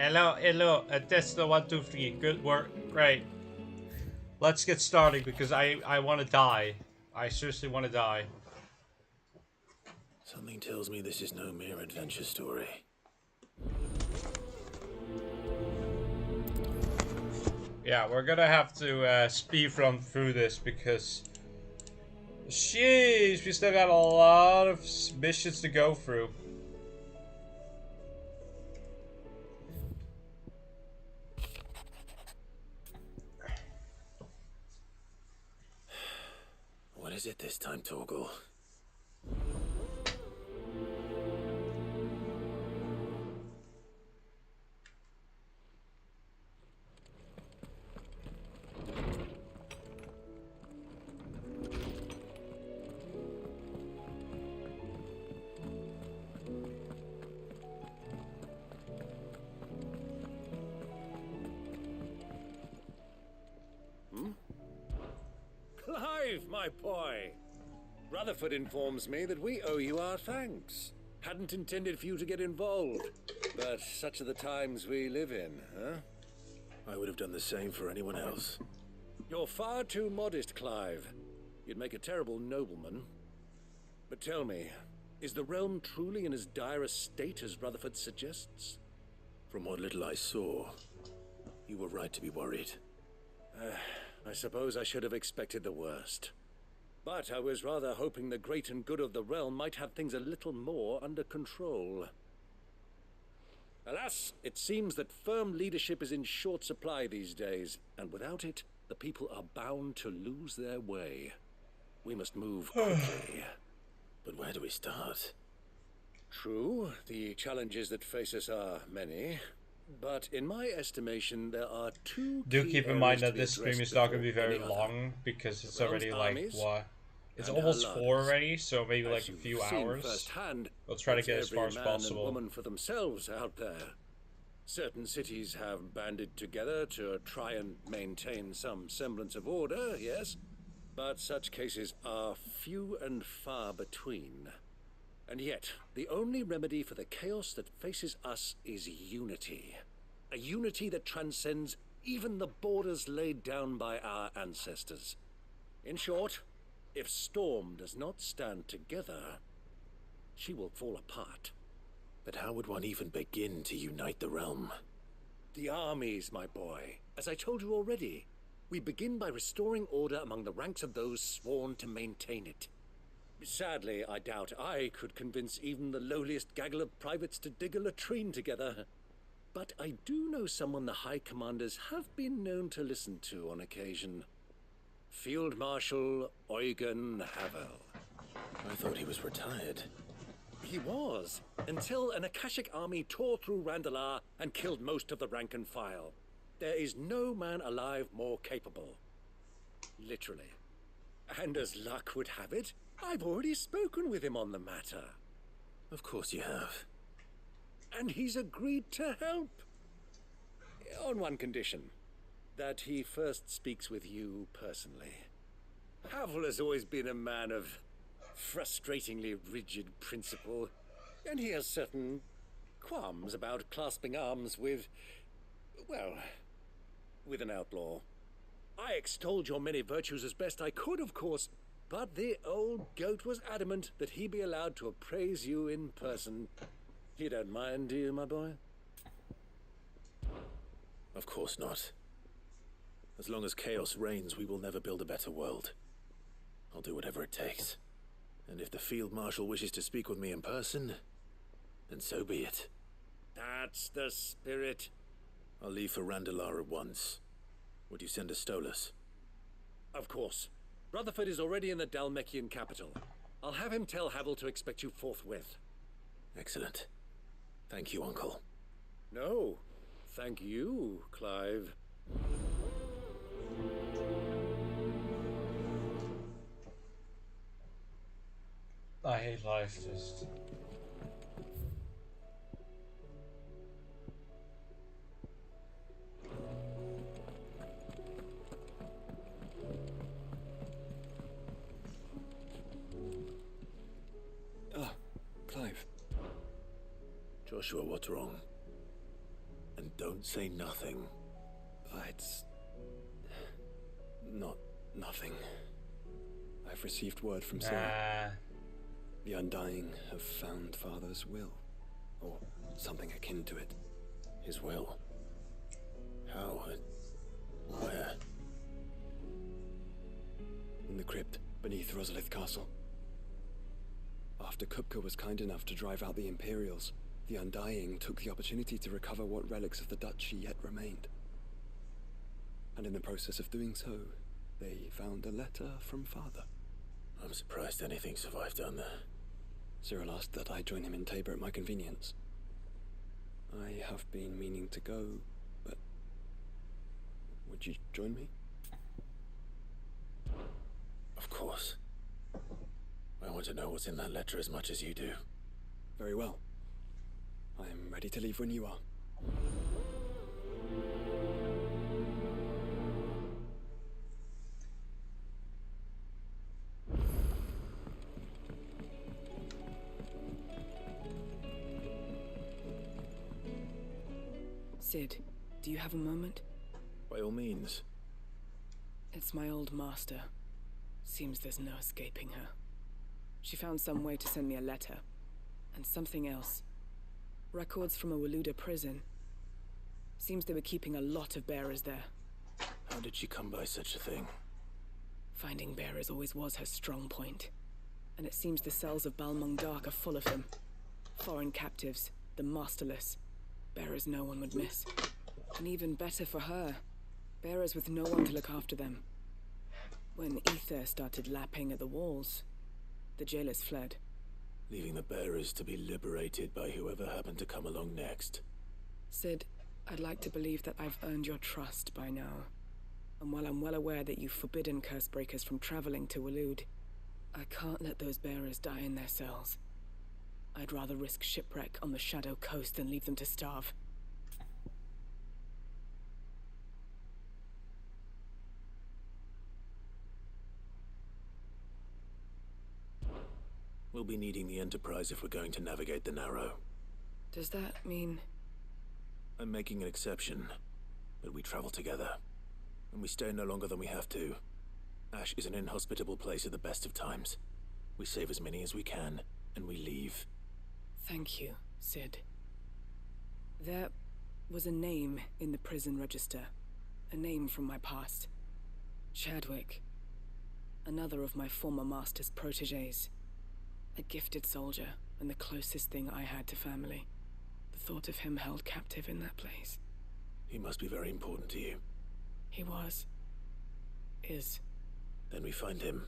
Hello, hello. Test the 1, 2, 3. Good work. Great. Let's get started because I want to die. I seriously want to die. Something tells me this is no mere adventure story. Yeah, we're gonna have to speed run through this because, jeez, we still got a lot of missions to go through. What is it this time, Torgal? Clive, my boy! Rutherford informs me that we owe you our thanks. Hadn't intended for you to get involved, but such are the times we live in, huh? I would have done the same for anyone else. You're far too modest, Clive. You'd make a terrible nobleman. But tell me, is the realm truly in as dire a state as Rutherford suggests? From what little I saw, you were right to be worried. I suppose I should have expected the worst. But I was rather hoping the great and good of the realm might have things a little more under control. Alas, it seems that firm leadership is in short supply these days, and without it, the people are bound to lose their way. We must move quickly. But where do we start? True, the challenges that face us are many, but in my estimation, there are two Do key keep in areas mind to that be this stream addressed is not going to be before very any other. long because it's The realm's already like armies what? It's and almost her 4 larders. already, so maybe As like a you've few seen hours. firsthand, We'll try to it's get as far as every man possible. and woman for themselves out there. Certain cities have banded together to try and maintain some semblance of order, yes, but such cases are few and far between. And yet, the only remedy for the chaos that faces us is unity. A unity that transcends even the borders laid down by our ancestors. In short, if Storm does not stand together, she will fall apart. But how would one even begin to unite the realm? The armies, my boy. As I told you already, we begin by restoring order among the ranks of those sworn to maintain it. Sadly, I doubt I could convince even the lowliest gaggle of privates to dig a latrine together. But I do know someone the High Commanders have been known to listen to on occasion. Field Marshal Eugen Havel. I thought he was retired. He was, until an Akashic army tore through Randalar and killed most of the rank and file. There is no man alive more capable. Literally. And as luck would have it, I've already spoken with him on the matter. Of course you have. And he's agreed to help. On one condition. That he first speaks with you personally. Havel has always been a man of frustratingly rigid principle, and he has certain qualms about clasping arms with, well, with an outlaw. I extolled your many virtues as best I could, of course, but the old goat was adamant that he be allowed to appraise you in person. You don't mind, do you, my boy? Of course not. As long as chaos reigns, we will never build a better world. I'll do whatever it takes. And if the Field Marshal wishes to speak with me in person, then so be it. That's the spirit. I'll leave for Randalar at once. Would you send a Stolas? Of course. Rutherford is already in the Dalmekian capital. I'll have him tell Havel to expect you forthwith. Excellent. Thank you, Uncle. No, thank you, Clive. I hate life just. Clive. Joshua, what's wrong? And Say nothing. It's... not nothing. I've received word from Sarah. The Undying have found Father's will. Or something akin to it. His will? How? Where? In the crypt beneath Rosalith Castle. After Kupka was kind enough to drive out the Imperials, the Undying took the opportunity to recover what relics of the Duchy yet remained. And in the process of doing so, they found a letter from Father. I'm surprised anything survived down there. Cyril asked that I join him in Tabor at my convenience. I have been meaning to go, but... would you join me? Of course. I want to know what's in that letter as much as you do. Very well. I am ready to leave when you are. Sid, do you have a moment? By all means. It's my old master. Seems there's no escaping her. She found some way to send me a letter. And something else. Records from a Waluda prison. Seems they were keeping a lot of bearers there. How did she come by such a thing? Finding bearers always was her strong point. And it seems the cells of Balmung Dark are full of them. Foreign captives, the masterless. Bearers no one would miss. And even better for her, bearers with no one to look after them. When ether started lapping at the walls, the jailers fled. Leaving the bearers to be liberated by whoever happened to come along next. Sid, I'd like to believe that I've earned your trust by now. And while I'm well aware that you've forbidden Cursebreakers from traveling to Waloed, I can't let those bearers die in their cells. I'd rather risk shipwreck on the Shadow Coast than leave them to starve. We'll be needing the Enterprise if we're going to navigate the Narrow. Does that mean... I'm making an exception, but we travel together. And we stay no longer than we have to. Ash is an inhospitable place at the best of times. We save as many as we can, and we leave. Thank you, Sid. There was a name in the prison register. A name from my past. Chadwick. Another of my former master's protégés. A gifted soldier, and the closest thing I had to family. The thought of him held captive in that place. He must be very important to you. He was. Is. Then we find him.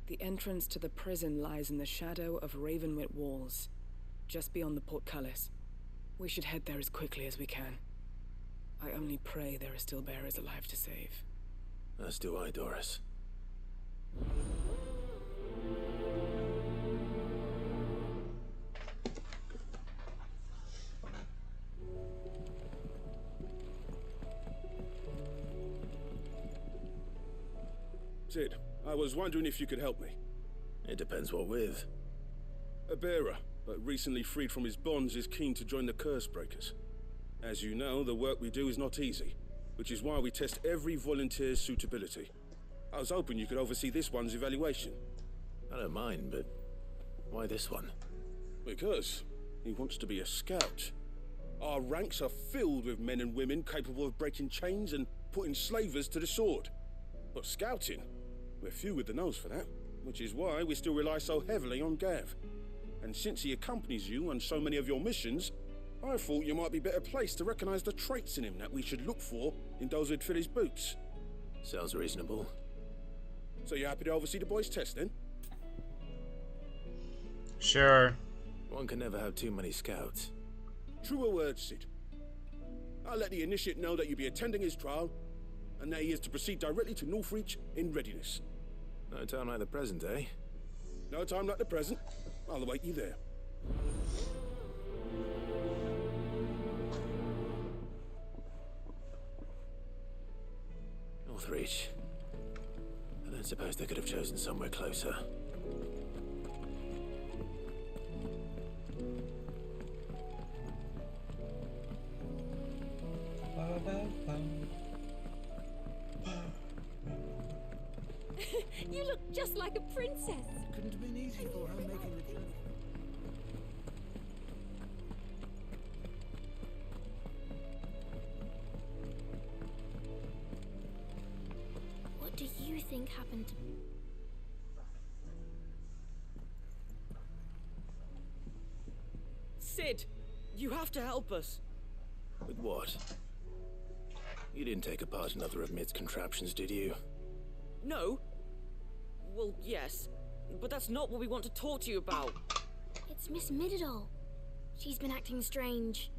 The entrance to the prison lies in the shadow of Ravenwit Walls, just beyond the portcullis. We should head there as quickly as we can. I only pray there are still bearers alive to save. As do I, Doris. Sid, I was wondering if you could help me. It depends what with. A bearer, but recently freed from his bonds, is keen to join the Cursebreakers. As you know, the work we do is not easy, which is why we test every volunteer's suitability. I was hoping you could oversee this one's evaluation. I don't mind, but why this one? Because he wants to be a scout. Our ranks are filled with men and women capable of breaking chains and putting slavers to the sword. But scouting? We're few with the nose for that, which is why we still rely so heavily on Gav. And since he accompanies you on so many of your missions, I thought you might be better placed to recognize the traits in him that we should look for in those who'd fill his boots. Sounds reasonable. So you're happy to oversee the boys' test, then? Sure. One can never have too many scouts. Truer words, Sid. I'll let the initiate know that you'll be attending his trial, and that he is to proceed directly to Northreach in readiness. No time like the present, eh? No time like the present. I'll await you there. Northreach. I don't suppose they could have chosen somewhere closer. You look just like a princess. Couldn't have been easy for her making the journey. What do you think happened to me? Sid, you have to help us. With what? You didn't take apart another of Mid's contraptions, did you? No. Well, yes. But that's not what we want to talk to you about. It's Miss Mididol. She's been acting strange.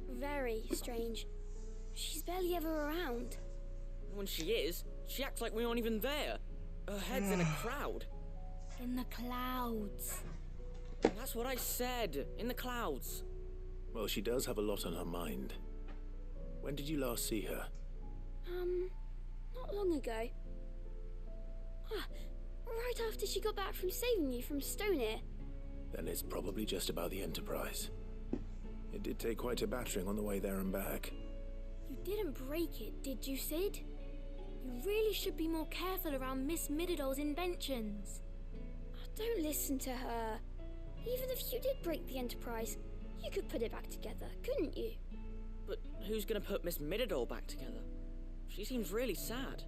Very strange. She's barely ever around. When she is, she acts like we aren't even there. Her head's in a crowd. In the clouds. That's what I said. In the clouds. Well, she does have a lot on her mind. When did you last see her? Not long ago. Ah, right after she got back from saving you from Stonehenge. Then it's probably just about the Enterprise. It did take quite a battering on the way there and back. You didn't break it, did you, Sid? You really should be more careful around Miss Mididol's inventions. Oh, don't listen to her. Even if you did break the Enterprise, you could put it back together, couldn't you? But who's gonna put Miss Mididol back together? She seems really sad.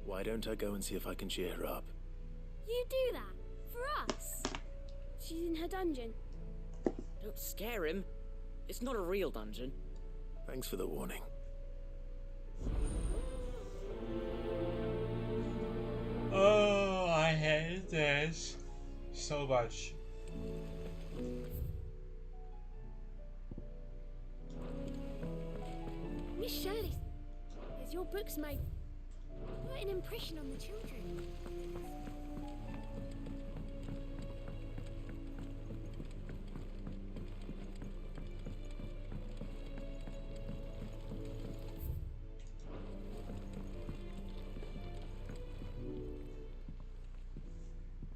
Why don't I go and see if I can cheer her up? You do that? For us? She's in her dungeon. Don't scare him. It's not a real dungeon. Thanks for the warning. Oh, I hate this so much. Miss Shirley, as your books made quite an impression on the children.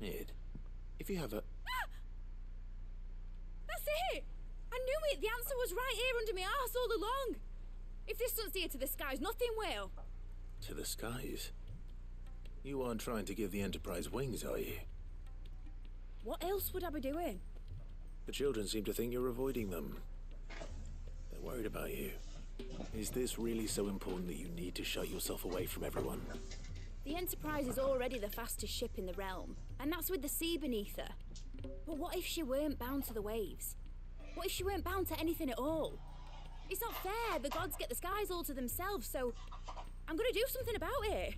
Mid, if you have a... That's it! I knew it! The answer was right here under my arse all along! If this doesn't steer to the skies, nothing will! To the skies? You aren't trying to give the Enterprise wings, are you? What else would I be doing? The children seem to think you're avoiding them. They're worried about you. Is this really so important that you need to shut yourself away from everyone? The Enterprise is already the fastest ship in the realm, and that's with the sea beneath her. But what if she weren't bound to the waves? What if she weren't bound to anything at all? It's not fair. The gods get the skies all to themselves, so I'm gonna do something about it.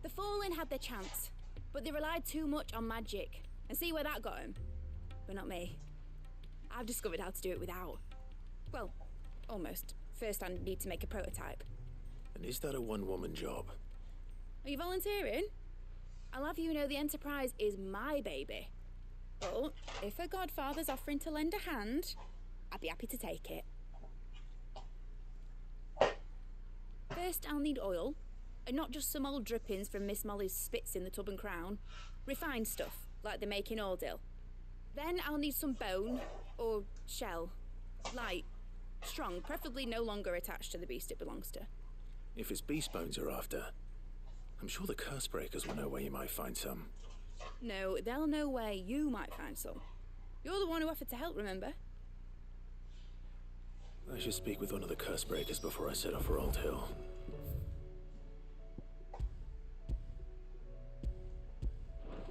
The Fallen had their chance, but they relied too much on magic. And see where that got them? But not me. I've discovered how to do it without. Well, almost. First I need to make a prototype. And is that a one-woman job? Are you volunteering? I'll have you know the Enterprise is my baby. But if a godfather's offering to lend a hand, I'd be happy to take it. First, I'll need oil, and not just some old drippings from Miss Molly's spits in the Tub and Crown. Refined stuff, like they make in Ordil. Then I'll need some bone, or shell. Light, strong, preferably no longer attached to the beast it belongs to. If it's beast bones you're after, I'm sure the curse breakers will know where you might find some. No, they'll know where you might find some. You're the one who offered to help, remember? I should speak with one of the curse breakers before I set off for Old Hill.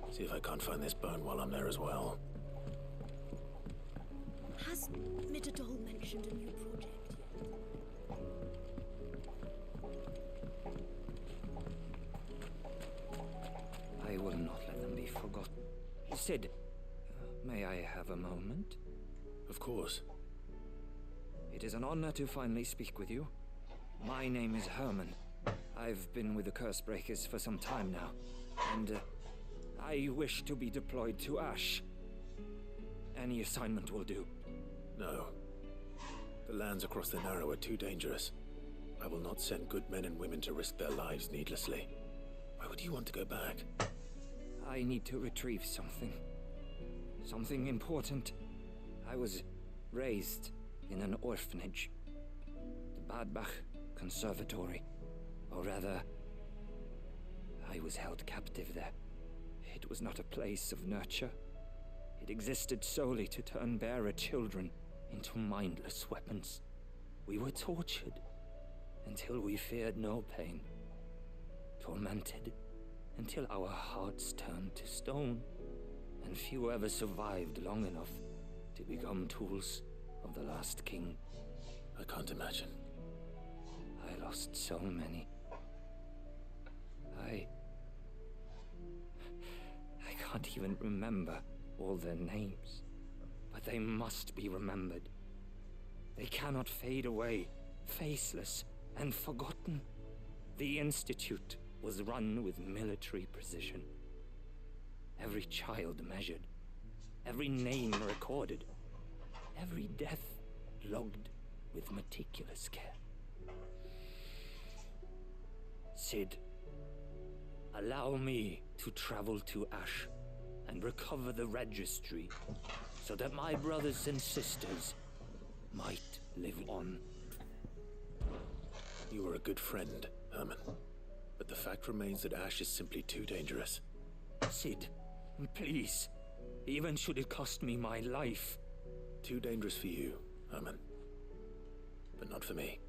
See if I can't find this bone while I'm there as well. Has Mididol mentioned a new project yet? I will not let them be forgotten. Sid, may I have a moment? Of course. It is an honor to finally speak with you. My name is Herman. I've been with the Cursebreakers for some time now, and I wish to be deployed to Ash. Any assignment will do. No. The lands across the Narrow are too dangerous. I will not send good men and women to risk their lives needlessly. Why would you want to go back? I need to retrieve something. Something important. I was raised in an orphanage. The Badbach Conservatory. Or rather, I was held captive there. It was not a place of nurture. It existed solely to turn bearer children into mindless weapons. We were tortured until we feared no pain. Tormented until our hearts turned to stone. And few ever survived long enough to become tools of the last king. I can't imagine. I lost so many. I can't even remember all their names, but they must be remembered. They cannot fade away, faceless and forgotten. The Institute was run with military precision. Every child measured, every name recorded, every death logged with meticulous care. Cid, allow me to travel to Ash and recover the registry so that my brothers and sisters might live on. You were a good friend, Herman. But the fact remains that Ash is simply too dangerous. Cid, please, even should it cost me my life. Too dangerous for you, Herman. But not for me.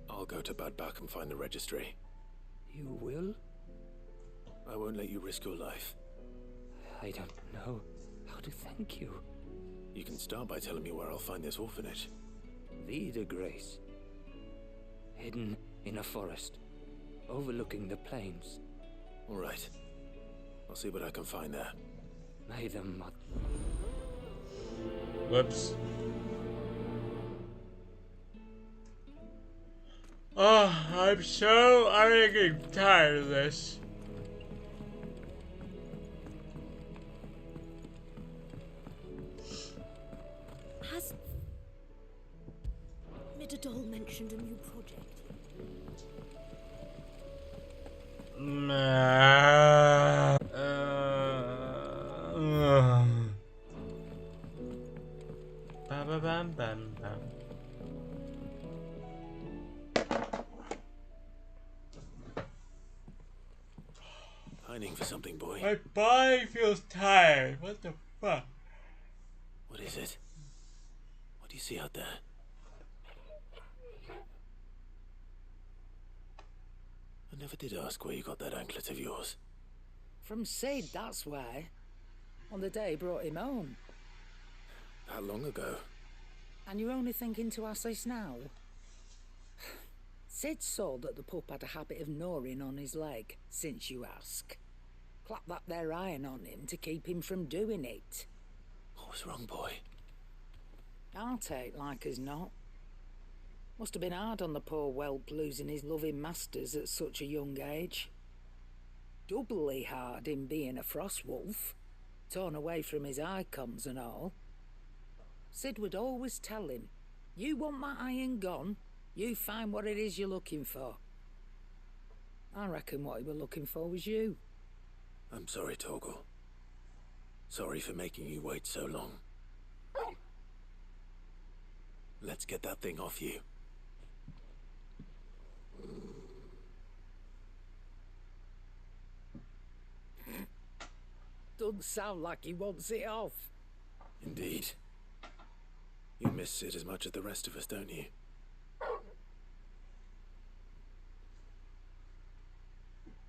I'll go to Bad Bach and find the registry. You will? I won't let you risk your life. I don't know how to thank you. You can start by telling me where I'll find this orphanage. Vie de Grace. Hidden in a forest, overlooking the plains. All right. I'll see what I can find there. May the mother... Whoops. Oh, I'm getting tired of this. Has Midadol mentioned a new project? Bam, bam, bam. Pining for something, boy. My body feels tired. What the fuck? What is it? What do you see out there? I never did ask where you got that anklet of yours. From Cid, that's why. On the day he brought him home. That long ago? And you're only thinking to ask this now? Cid saw that the pup had a habit of gnawing on his leg, since you ask. Clap that there iron on him to keep him from doing it. What was wrong, boy? I'll take like as not. Must have been hard on the poor whelp losing his loving masters at such a young age. Doubly hard in being a frost wolf, torn away from his icons and all. Cid would always tell him, you want that iron gone, you find what it is you're looking for. I reckon what he were looking for was you. I'm sorry, Torgal. Sorry for making you wait so long. Let's get that thing off you. Doesn't sound like he wants it off. Indeed. You miss Cid as much as the rest of us, don't you?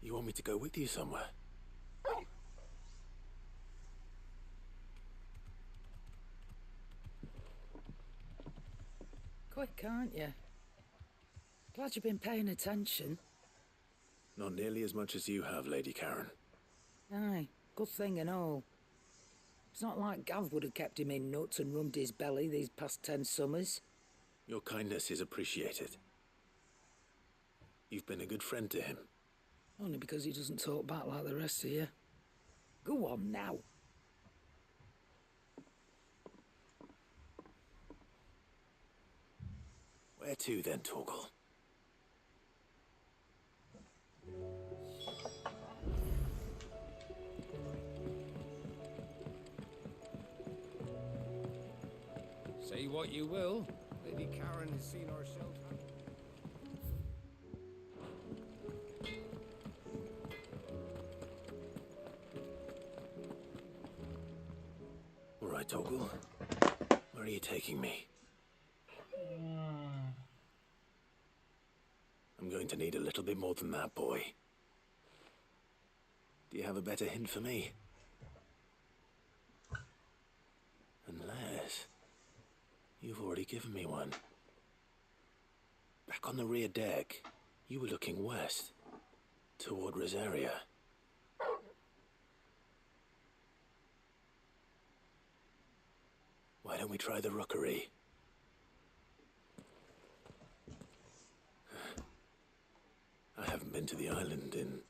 You want me to go with you somewhere? Quick, aren't you? Glad you've been paying attention. Not nearly as much as you have, Lady Karen. Aye, good thing and all. It's not like Gav would have kept him in nuts and rubbed his belly these past 10 summers. Your kindness is appreciated. You've been a good friend to him. Only because he doesn't talk back like the rest of you. Go on now. Where to then, Torgal? Say what you will, Lady Karen has seen herself. Torgal. Where are you taking me? I'm going to need a little bit more than that, boy. Do you have a better hint for me? Unless you've already given me one. Back on the rear deck, you were looking west, toward Rosaria. Why don't we try the rookery? I haven't been to the island in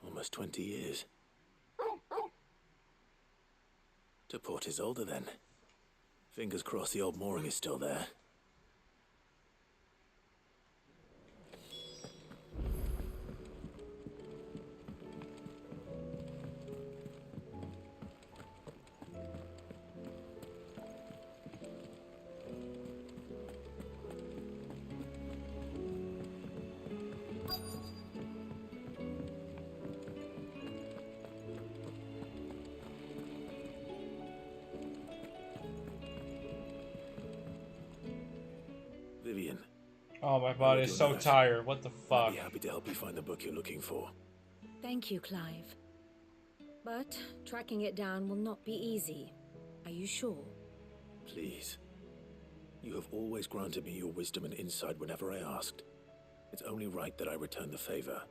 almost 20 years. To Port Isolde, then. Fingers crossed the old mooring is still there. Vivian. Oh, my body is so tired. What the fuck? I'd be happy to help you find the book you're looking for. Thank you, Clive. But tracking it down will not be easy. Are you sure? Please. You have always granted me your wisdom and insight whenever I asked. It's only right that I return the favor.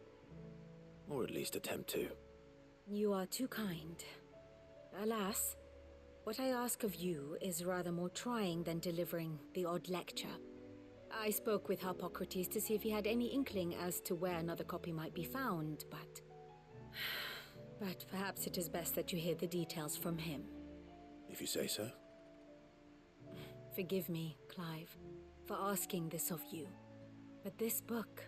Or at least attempt to. You are too kind. Alas, what I ask of you is rather more trying than delivering the odd lecture. I spoke with Harpocrates to see if he had any inkling as to where another copy might be found, but perhaps it is best that you hear the details from him. If you say so. Forgive me, Clive, for asking this of you. But this book,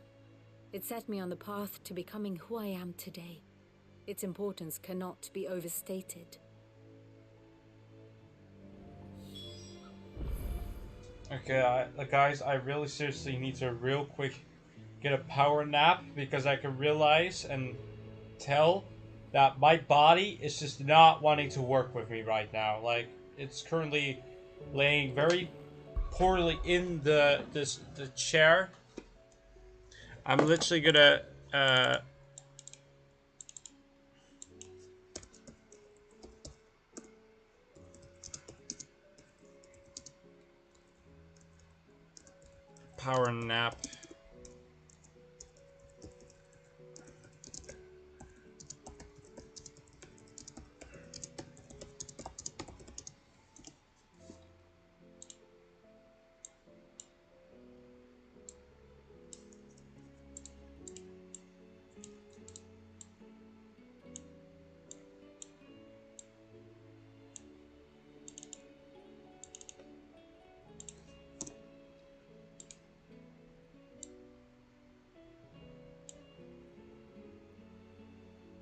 it set me on the path to becoming who I am today. Its importance cannot be overstated. Okay, guys, I really seriously need to real quick get a power nap because I can realize and tell that my body is just not wanting to work with me right now. Like, it's currently laying very poorly in the chair. I'm literally gonna power nap.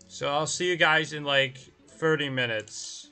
So I'll see you guys in like 30 minutes.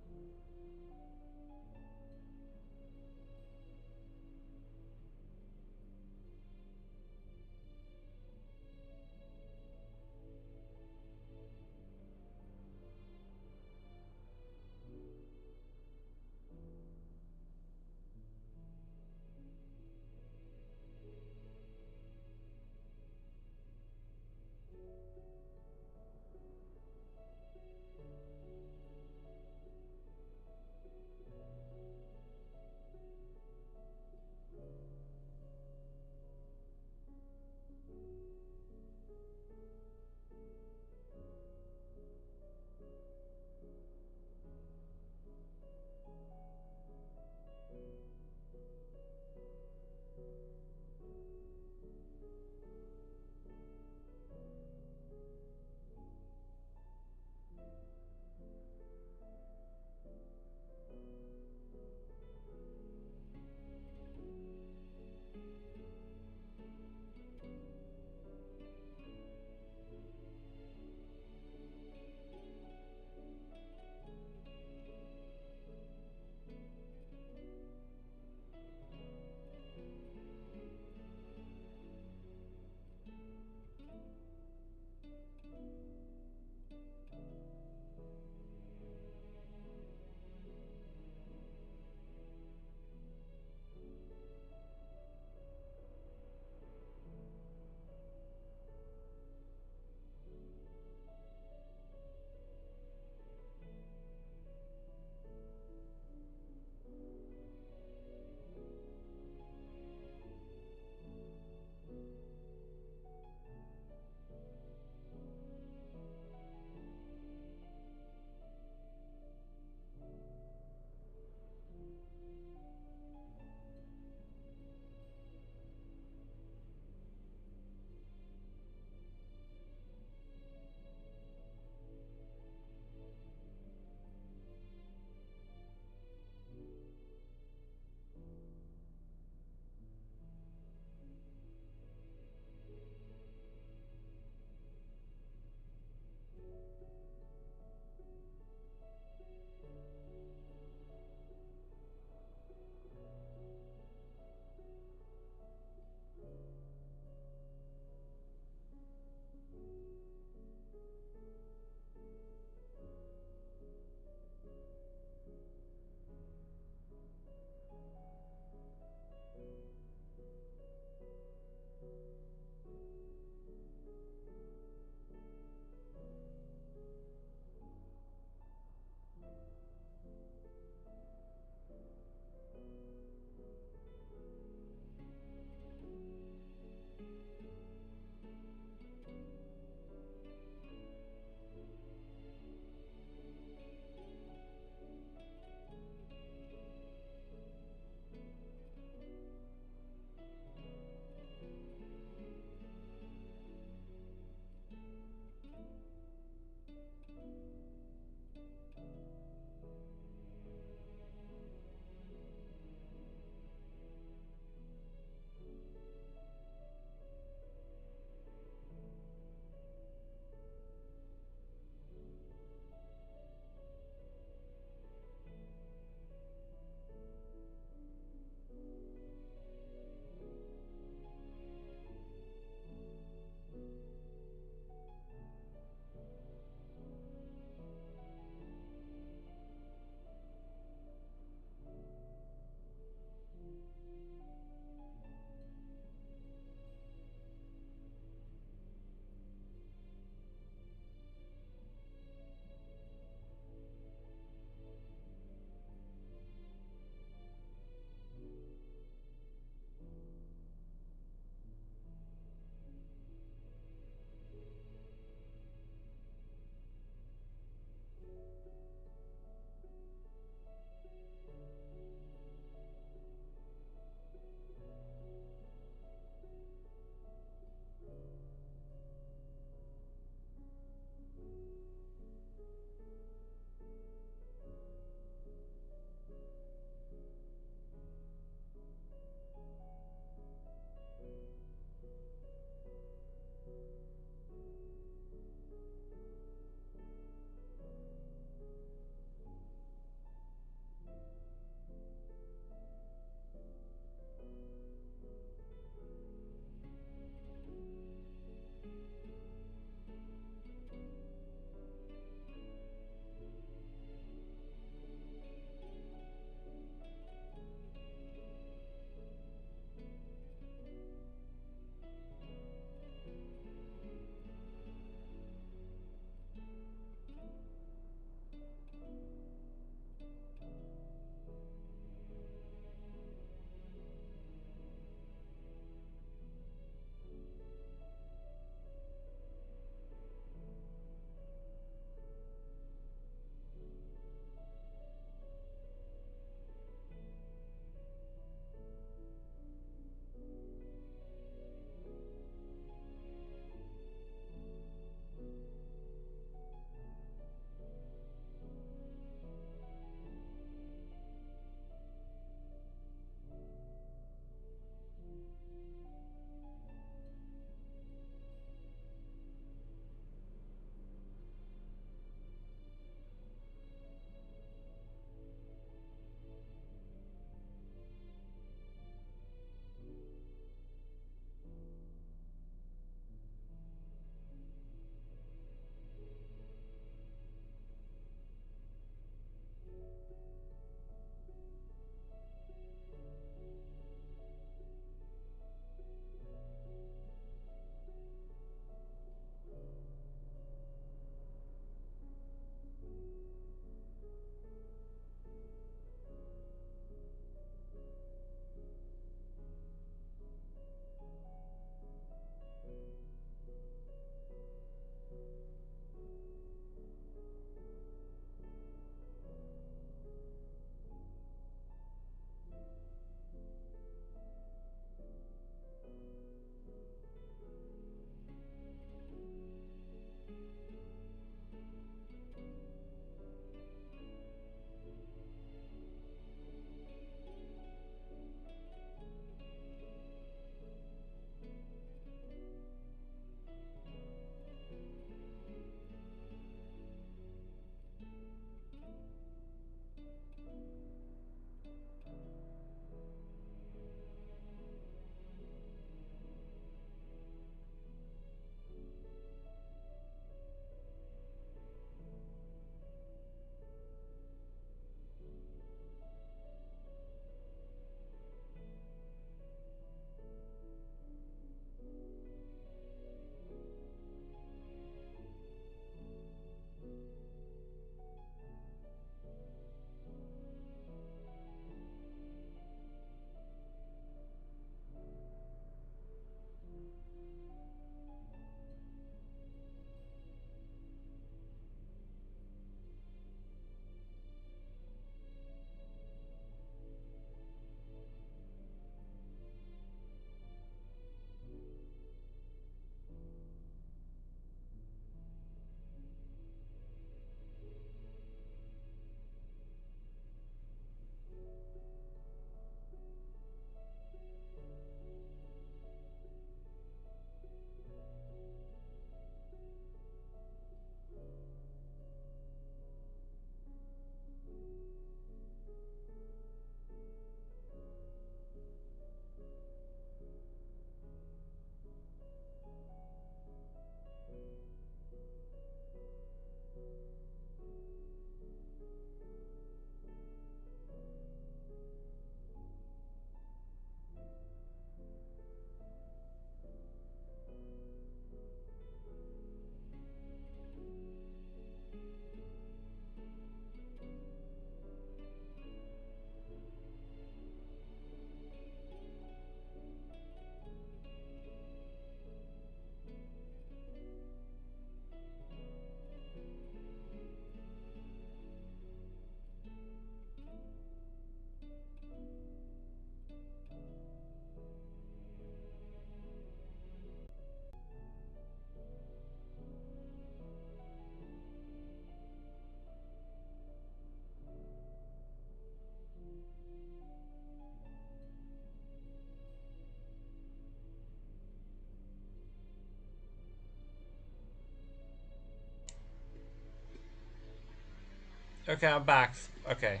Okay, I'm back. Okay.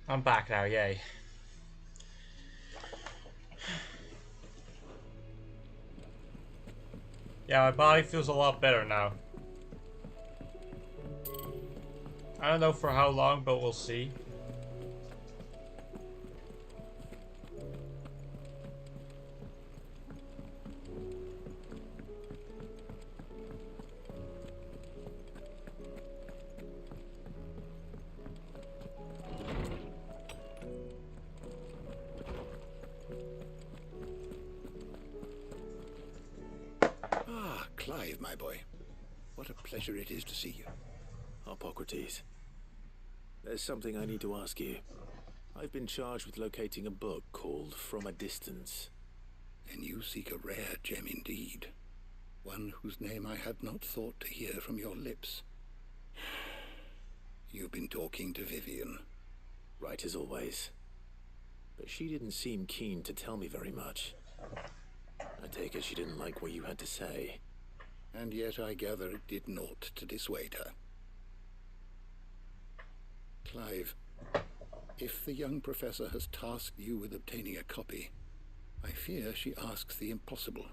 I'm back now, yay. Yeah, my body feels a lot better now. I don't know for how long, but we'll see. Clive, my boy. What a pleasure it is to see you. Hippocrates. There's something I need to ask you. I've been charged with locating a book called From a Distance. And you seek a rare gem indeed. One whose name I had not thought to hear from your lips. You've been talking to Vivian. Right as always. But she didn't seem keen to tell me very much. I take it she didn't like what you had to say. And yet I gather it did naught to dissuade her. Clive, if the young professor has tasked you with obtaining a copy, I fear she asks the impossible.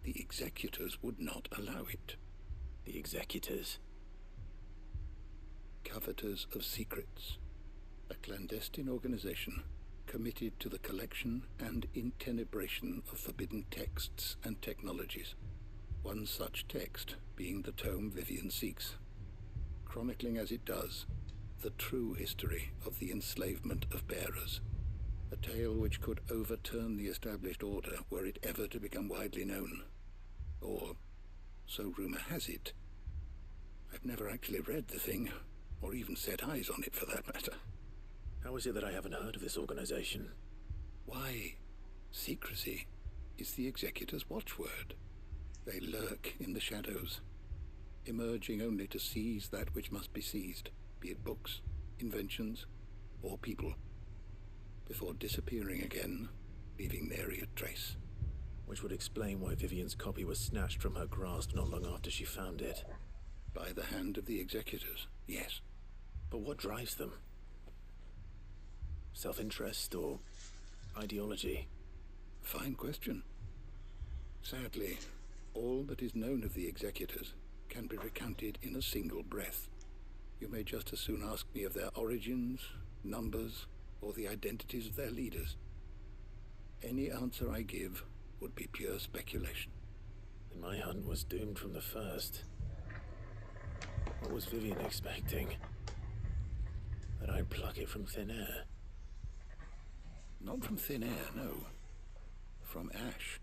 The executors would not allow it. The executors? Coveters of Secrets. A clandestine organization committed to the collection and intenebration of forbidden texts and technologies. One such text being the tome Vivian seeks, chronicling as it does the true history of the enslavement of bearers, a tale which could overturn the established order were it ever to become widely known. Or, so rumor has it. I've never actually read the thing, or even set eyes on it for that matter. How is it that I haven't heard of this organization? Why, secrecy is the executor's watchword. They lurk in the shadows, emerging only to seize that which must be seized, be it books, inventions, or people, before disappearing again, leaving nary a trace. Which would explain why Vivian's copy was snatched from her grasp not long after she found it. By the hand of the executors, yes. But what drives them? Self-interest or ideology? Fine question. Sadly, all that is known of the executors can be recounted in a single breath. You may just as soon ask me of their origins, numbers, or the identities of their leaders. Any answer I give would be pure speculation. Then my hunt was doomed from the first. What was Vivian expecting? That I'd pluck it from thin air? Not from thin air, no. From ash.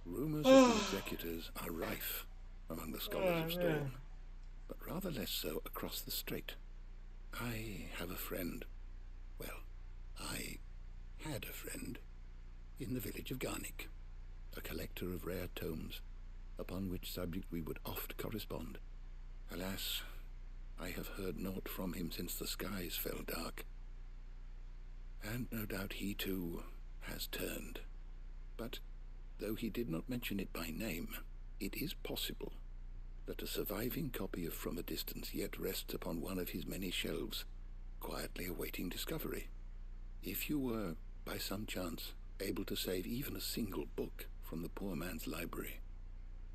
Rumors of the executors are rife among the scholars of Storm, but rather less so across the strait. I have a friend. Well, I had a friend in the village of Garnick, a collector of rare tomes, upon which subject we would oft correspond. Alas, I have heard naught from him since the skies fell dark. And no doubt he too has turned. But though he did not mention it by name, it is possible that a surviving copy of From a Distance yet rests upon one of his many shelves, quietly awaiting discovery. If you were, by some chance, able to save even a single book from the poor man's library,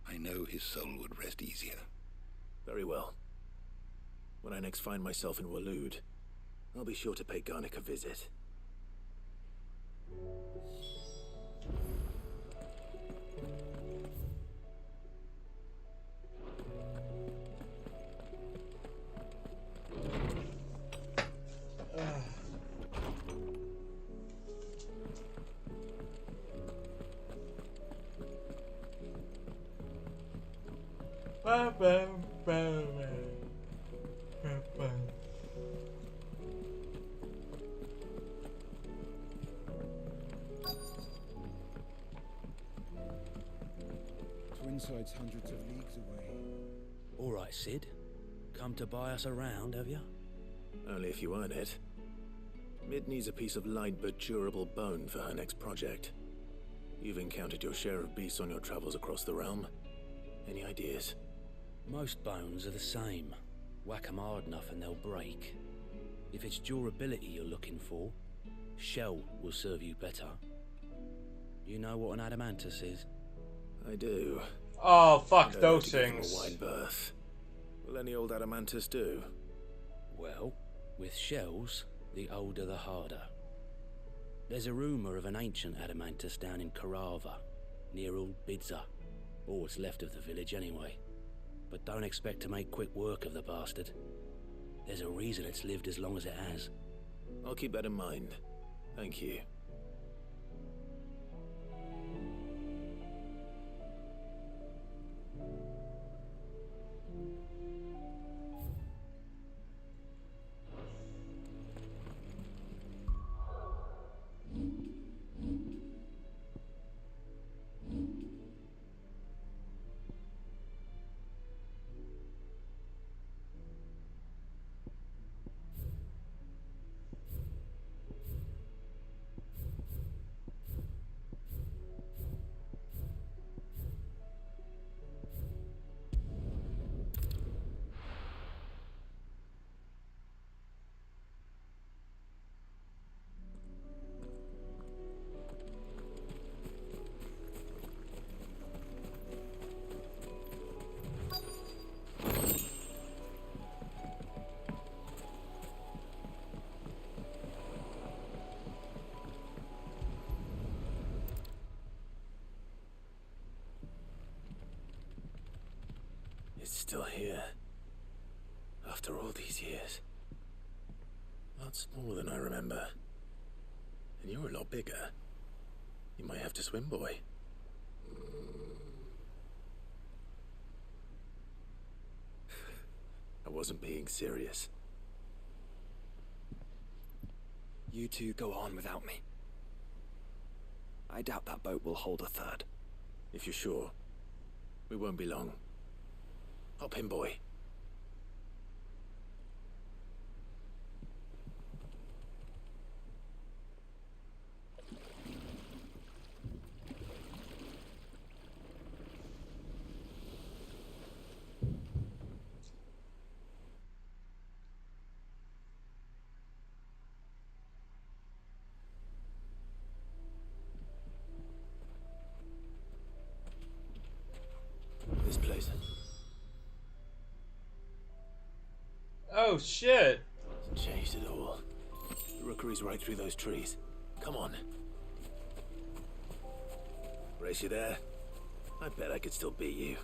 I know his soul would rest easier. Very well. When I next find myself in Waloed, I'll be sure to pay Garnick a visit. Twinside's hundreds of leagues away. All right, Sid. Come to buy us around, have you? Only if you earn it. Mid needs a piece of light but durable bone for her next project. You've encountered your share of beasts on your travels across the realm. Any ideas? Most bones are the same. Whack 'em hard enough and they'll break. If it's durability you're looking for, shell will serve you better. You know what an adamantus is? I do. Oh, fuck I don't those need to give him things. a wide berth. Will any old adamantus do? Well, with shells, the older the harder. There's a rumour of an ancient adamantus down in Karava, near old Bidza, or what's left of the village anyway. But don't expect to make quick work of the bastard. There's a reason it's lived as long as it has. I'll keep that in mind. Thank you. It's still here. After all these years. Lots more than I remember. And you're a lot bigger. You might have to swim, boy. I wasn't being serious. You two go on without me. I doubt that boat will hold a third. If you're sure, we won't be long. Hop in, boy. This place. Oh shit! Hasn't changed at all. The rookery's right through those trees. Come on. Brace you there. I bet I could still beat you.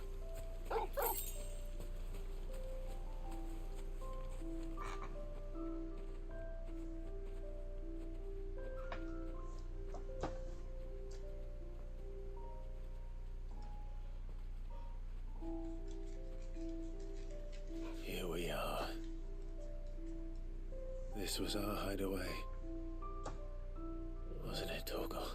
Here we are. This was our hideaway. Wasn't it, Torgal?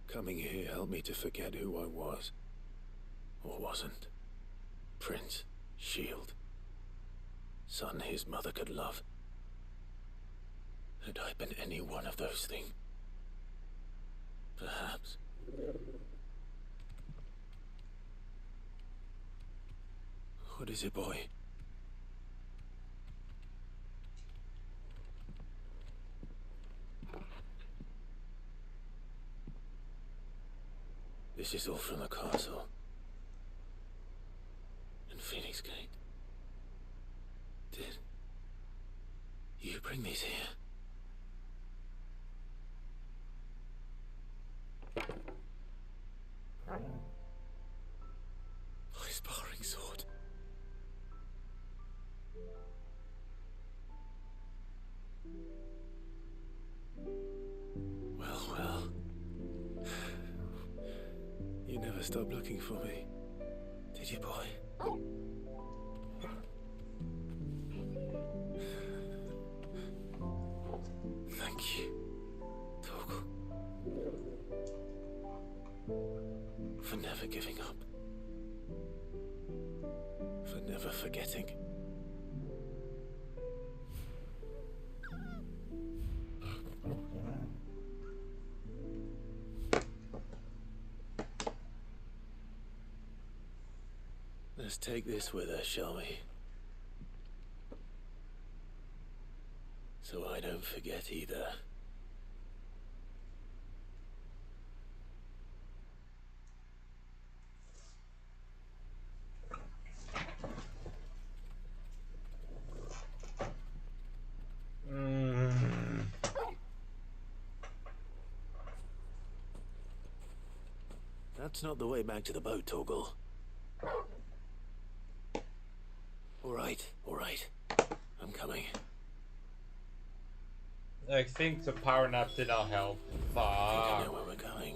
Coming here helped me to forget who I was. Or wasn't. Prince, shield. Son his mother could love. Had I been any one of those things? Perhaps. What is it, boy? This is all from the castle. And Phoenix Gate. Did you bring these here? My sparring sword. Well, well. You never stop looking for me. Did you, boy? Thank you, Torgal. For never giving up. For never forgetting. Let's take this with us, shall we? So I don't forget either. That's not the way back to the boat, Torgal. All right. I'm coming. I think the power nap did not help. Fuck. I know where we're going.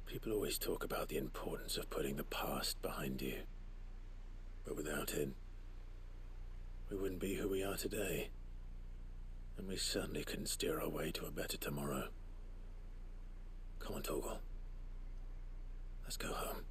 People always talk about the importance of putting the past behind you. But without it, we wouldn't be who we are today. And we certainly couldn't steer our way to a better tomorrow. Come on, Torgal. Let's go home.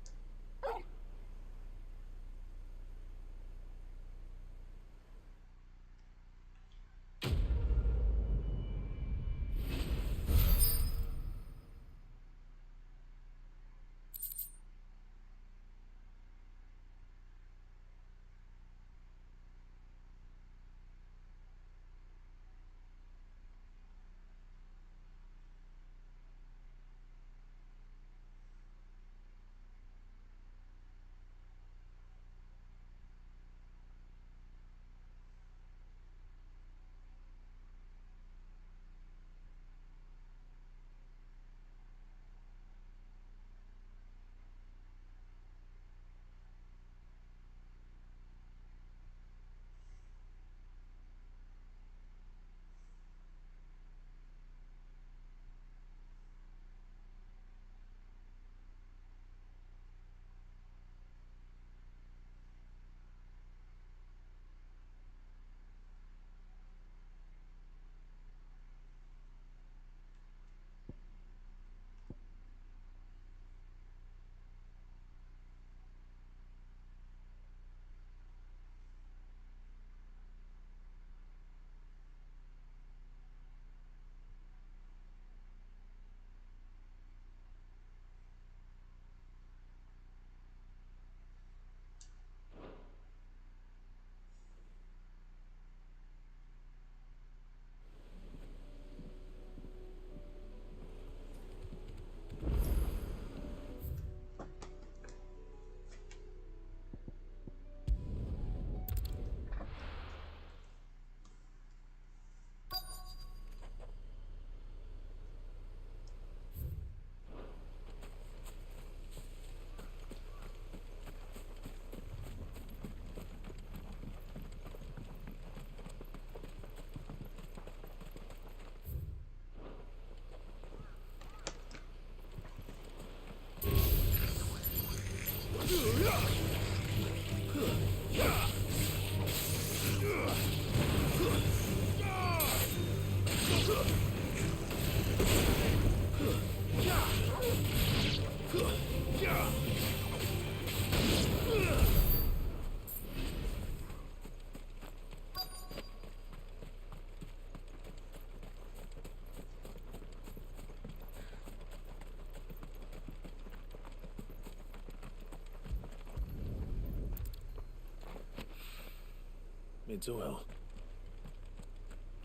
It's well.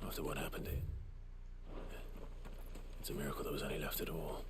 After what happened here. It's a miracle there was any left at all.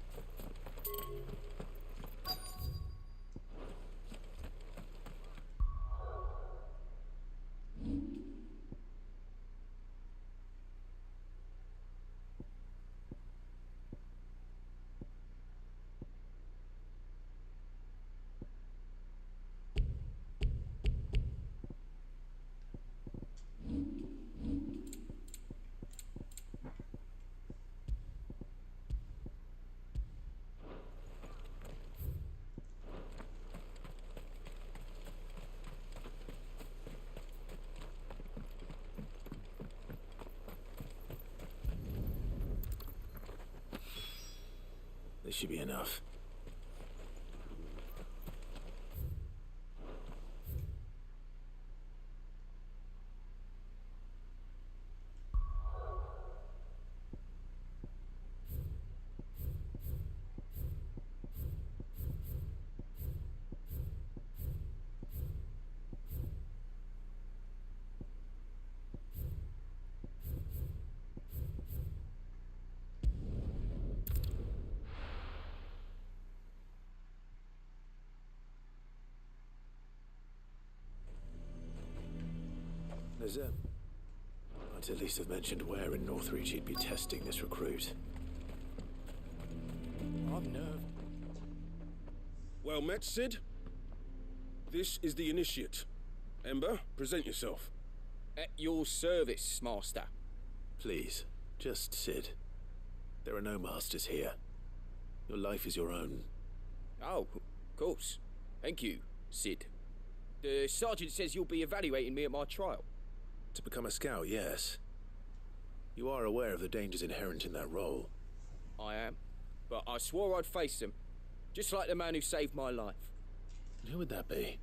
This should be enough. I'd at least have mentioned where in Northreach he'd be testing this recruit. I've nerve. Well met, Sid. This is the initiate. Ember, present yourself. At your service, Master. Please, just Sid. There are no masters here. Your life is your own. Oh, of course. Thank you, Sid. The sergeant says you'll be evaluating me at my trial. To become a scout, yes. You are aware of the dangers inherent in that role. I am. But I swore I'd face them. Just like the man who saved my life. Who would that be?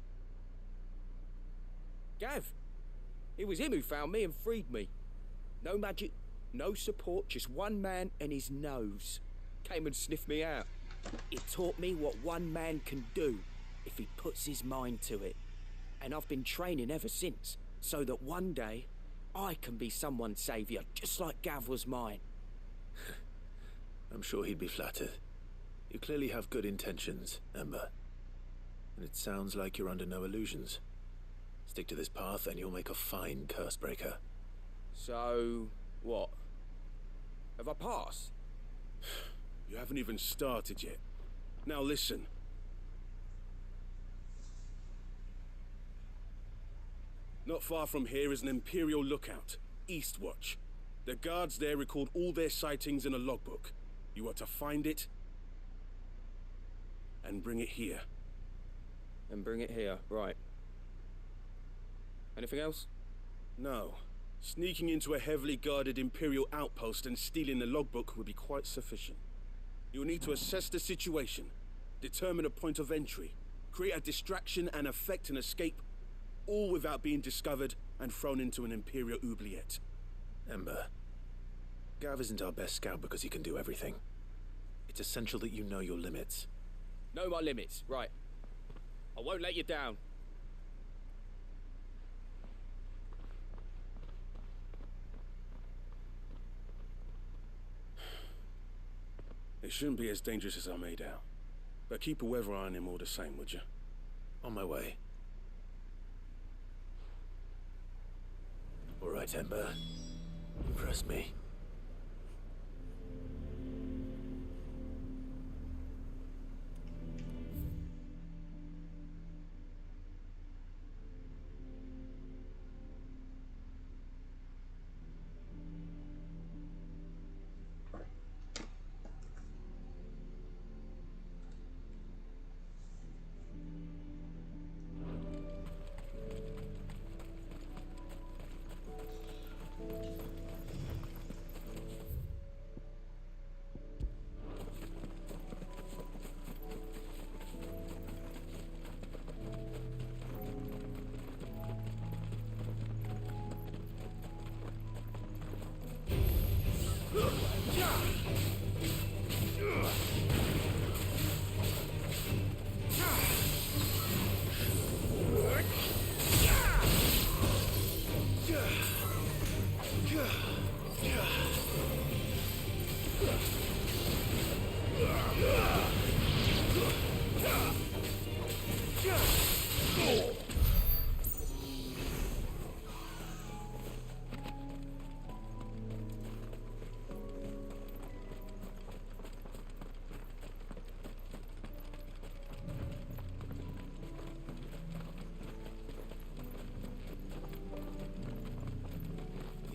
Gav. It was him who found me and freed me. No magic, no support, just one man and his nose. Came and sniffed me out. It taught me what one man can do if he puts his mind to it. And I've been training ever since, so that one day I can be someone's saviour, just like Gav was mine. I'm sure he'd be flattered. You clearly have good intentions, Ember. And it sounds like you're under no illusions. Stick to this path and you'll make a fine Cursebreaker. So, what? Have I passed? You haven't even started yet. Now listen. Not far from here is an Imperial lookout, Eastwatch. The guards there record all their sightings in a logbook. You are to find it and bring it here. And bring it here, right. Anything else? No. Sneaking into a heavily guarded Imperial outpost and stealing the logbook would be quite sufficient. You'll need to assess the situation, determine a point of entry, create a distraction and effect an escape, all without being discovered and thrown into an Imperial oubliette. Ember, Gav isn't our best scout because he can do everything. It's essential that you know your limits. Know my limits, right. I won't let you down. It shouldn't be as dangerous as I made out. But keep a weather eye on him all the same, would you? On my way. All right, Ember. Impress me.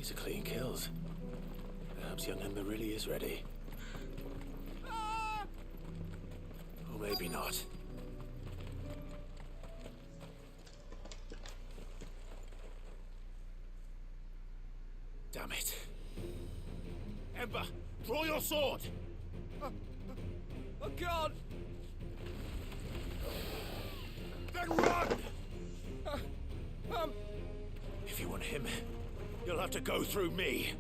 These are clean kills. Perhaps young Ember really is ready. Or maybe not. Damn it. Ember, draw your sword! I can't! Then run! If you want him, you'll have to go through me.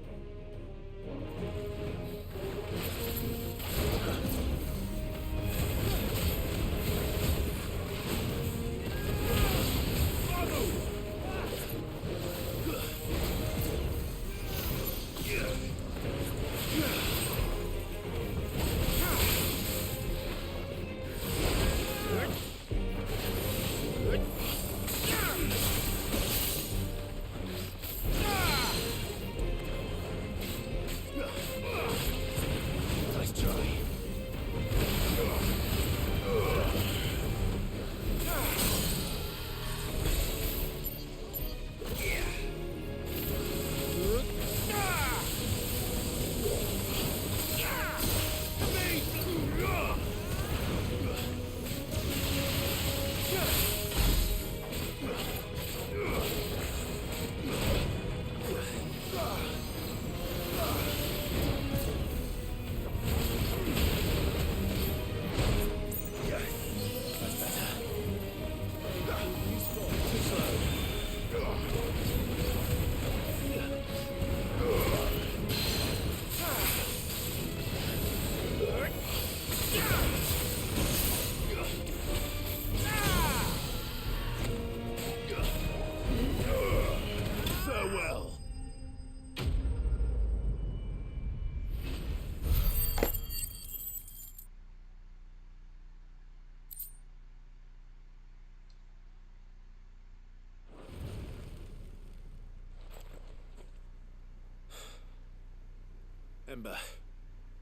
Ember,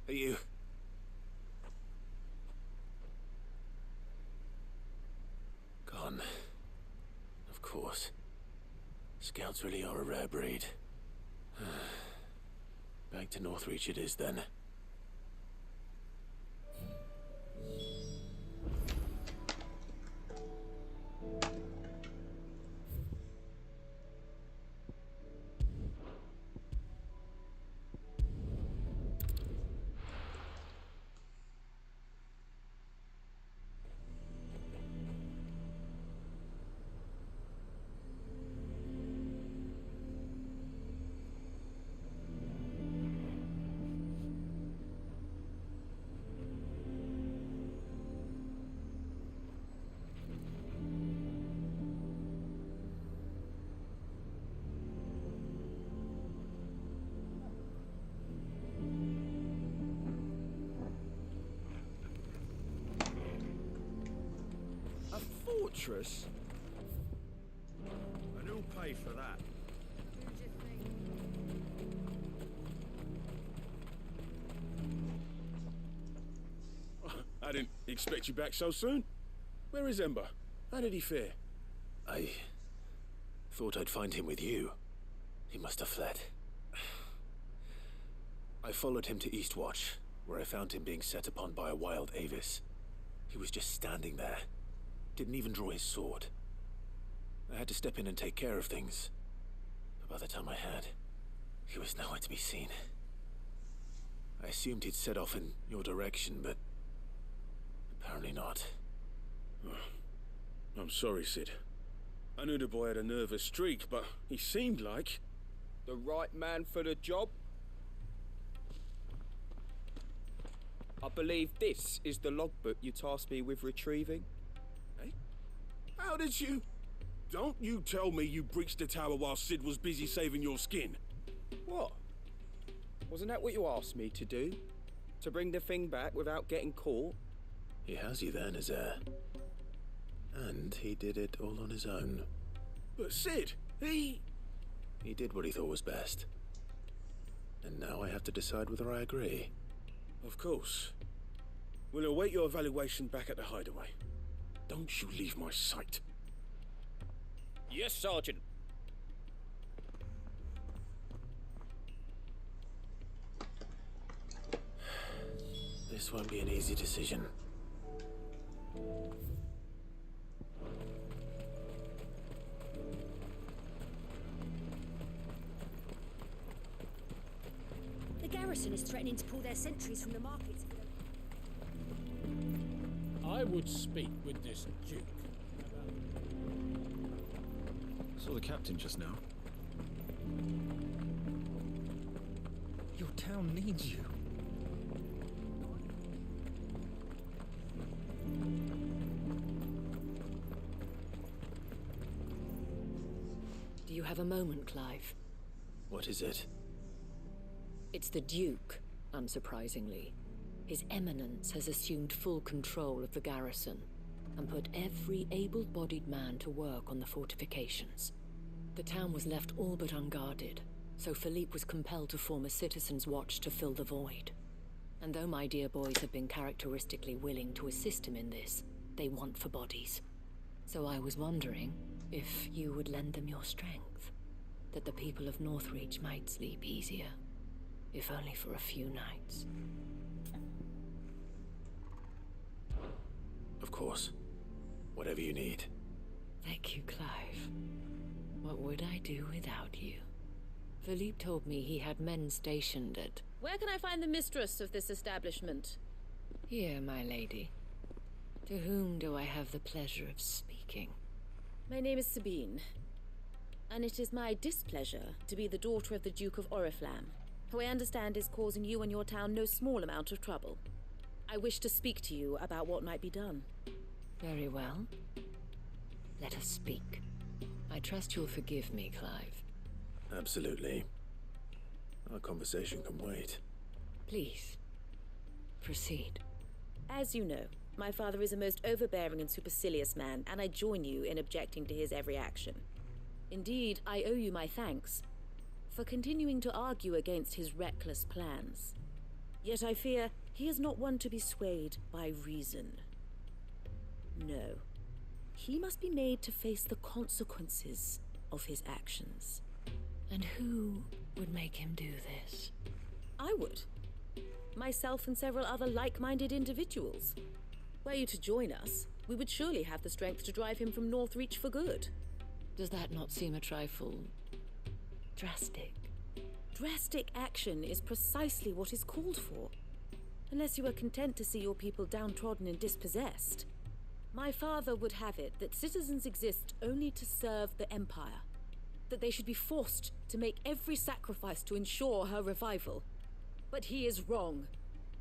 are you... Gone. Of course. Scouts really are a rare breed. Back to Northreach it is then. Fortress? And who'll pay for that? I didn't expect you back so soon. Where is Ember? How did he fare? I thought I'd find him with you. He must have fled. I followed him to Eastwatch, where I found him being set upon by a wild Avis. He was just standing there. Didn't even draw his sword. I had to step in and take care of things. But by the time I had, he was nowhere to be seen. I assumed he'd set off in your direction, but apparently not. I'm sorry, Sid. I knew the boy had a nervous streak, but he seemed like... The right man for the job? I believe this is the logbook you tasked me with retrieving. How did you... Don't you tell me you breached the tower while Sid was busy saving your skin. What? Wasn't that what you asked me to do? To bring the thing back without getting caught? He has you then, his heir. And he did it all on his own. But Sid, he did what he thought was best. And now I have to decide whether I agree. Of course. We'll await your evaluation back at the hideaway. Don't you leave my sight. Yes, Sergeant. This won't be an easy decision. The garrison is threatening to pull their sentries from the markets. I would speak with this Duke. Saw the captain just now. Your town needs you. Do you have a moment, Clive? What is it? It's the Duke, unsurprisingly. His Eminence has assumed full control of the garrison and put every able-bodied man to work on the fortifications. The town was left all but unguarded, so Philippe was compelled to form a citizens' watch to fill the void. And though my dear boys have been characteristically willing to assist him in this, they want for bodies. So I was wondering if you would lend them your strength, that the people of Northreach might sleep easier, if only for a few nights. Of course. Whatever you need. Thank you, Clive. What would I do without you? Philippe told me he had men stationed at... Where can I find the mistress of this establishment? Here, my lady. To whom do I have the pleasure of speaking? My name is Sabine, and it is my displeasure to be the daughter of the Duke of Oriflamme, who I understand is causing you and your town no small amount of trouble. I wish to speak to you about what might be done. Very well. Let us speak. I trust you'll forgive me, Clive. Absolutely. Our conversation can wait. Please, proceed. As you know, my father is a most overbearing and supercilious man, and I join you in objecting to his every action. Indeed, I owe you my thanks for continuing to argue against his reckless plans. Yet I fear he is not one to be swayed by reason. No. He must be made to face the consequences of his actions. And who would make him do this? I would. Myself and several other like-minded individuals. Were you to join us, we would surely have the strength to drive him from Northreach for good. Does that not seem a trifle... drastic? Drastic action is precisely what is called for. Unless you are content to see your people downtrodden and dispossessed. My father would have it that citizens exist only to serve the Empire. That they should be forced to make every sacrifice to ensure her revival. But he is wrong.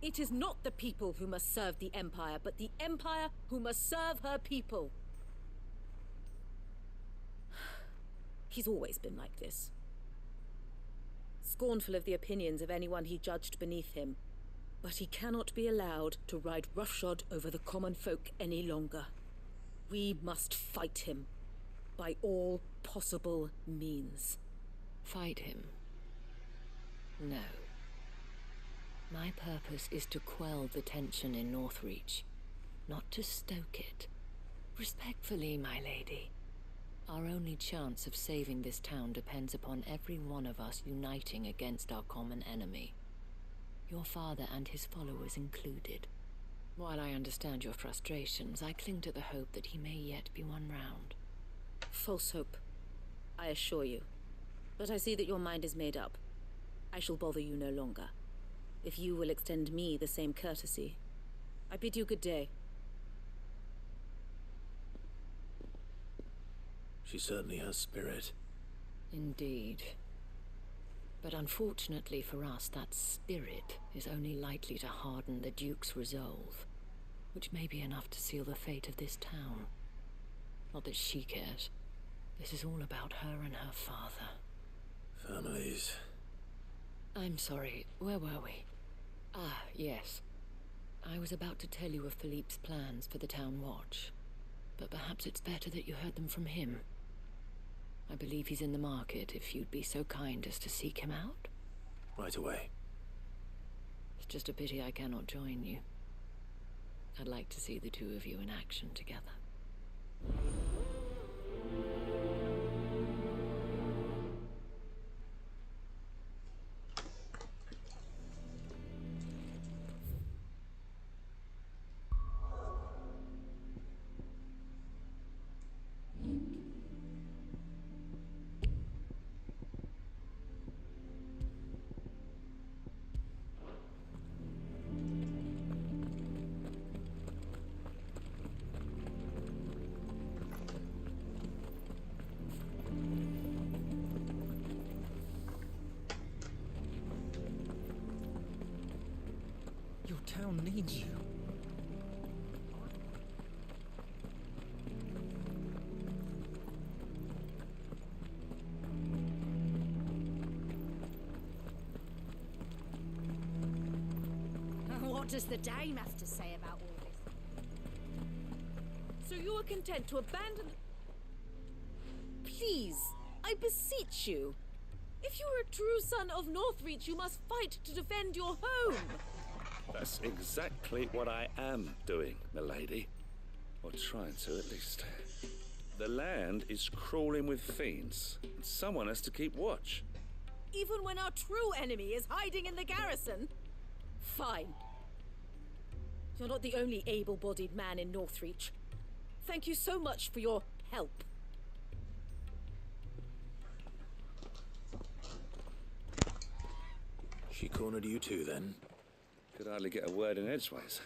It is not the people who must serve the Empire, but the Empire who must serve her people. He's always been like this. Scornful of the opinions of anyone he judged beneath him. But he cannot be allowed to ride roughshod over the common folk any longer. We must fight him, by all possible means. Fight him? No. My purpose is to quell the tension in Northreach, not to stoke it. Respectfully, my lady. Our only chance of saving this town depends upon every one of us uniting against our common enemy. Your father and his followers included. While I understand your frustrations, I cling to the hope that he may yet be won round. False hope, I assure you. But I see that your mind is made up. I shall bother you no longer. If you will extend me the same courtesy, I bid you good day. She certainly has spirit. Indeed. But unfortunately for us, that spirit is only likely to harden the Duke's resolve, which may be enough to seal the fate of this town. Not that she cares. This is all about her and her father. Families. I'm sorry, where were we? Ah, yes. I was about to tell you of Philippe's plans for the town watch, but perhaps it's better that you heard them from him. I believe he's in the market, if you'd be so kind as to seek him out. Right away. It's just a pity I cannot join you. I'd like to see the two of you in action together. town needs you. What does the dame have to say about all this? So you are content to abandon... Please, I beseech you. If you are a true son of Northreach, you must fight to defend your home. That's exactly what I am doing, milady. Or trying to, at least. The land is crawling with fiends, and someone has to keep watch. Even when our true enemy is hiding in the garrison? Fine. You're not the only able-bodied man in Northreach. Thank you so much for your help. She cornered you too, then? Could hardly get a word in edgeways.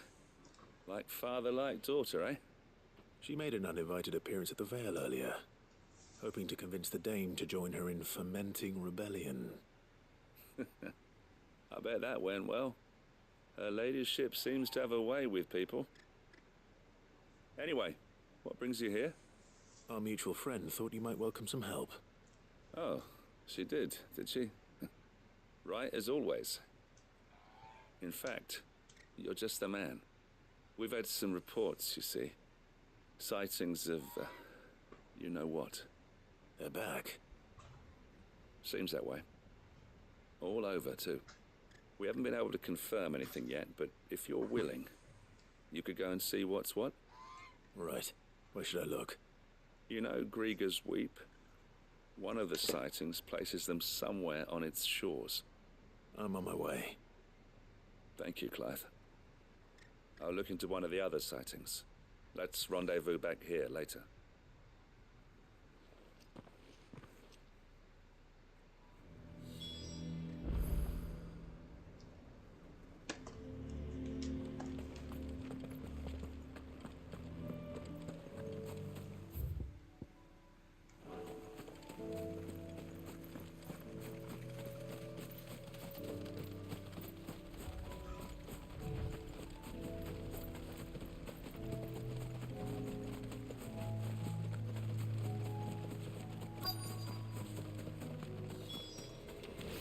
Like father, like daughter, eh? She made an uninvited appearance at the Vale earlier, hoping to convince the Dame to join her in fomenting rebellion. I bet that went well. Her ladyship seems to have a way with people. Anyway, what brings you here? Our mutual friend thought you might welcome some help. Oh, she did she? Right as always. In fact, you're just the man. We've had some reports, you see. Sightings of, you know what. They're back. Seems that way. All over, too. We haven't been able to confirm anything yet, but if you're willing, you could go and see what's what. Right. Where should I look? You know Grieger's Weep? One of the sightings places them somewhere on its shores. I'm on my way. Thank you, Clive. I'll look into one of the other sightings. Let's rendezvous back here later.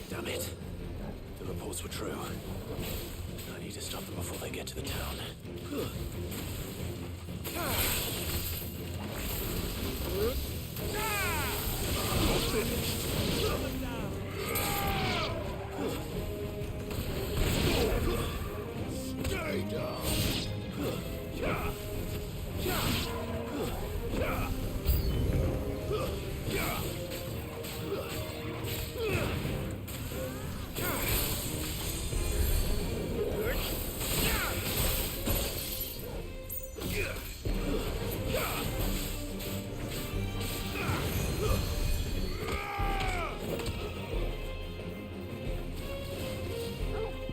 Damn it. The reports were true. I need to stop them before they get to the town. Stay down.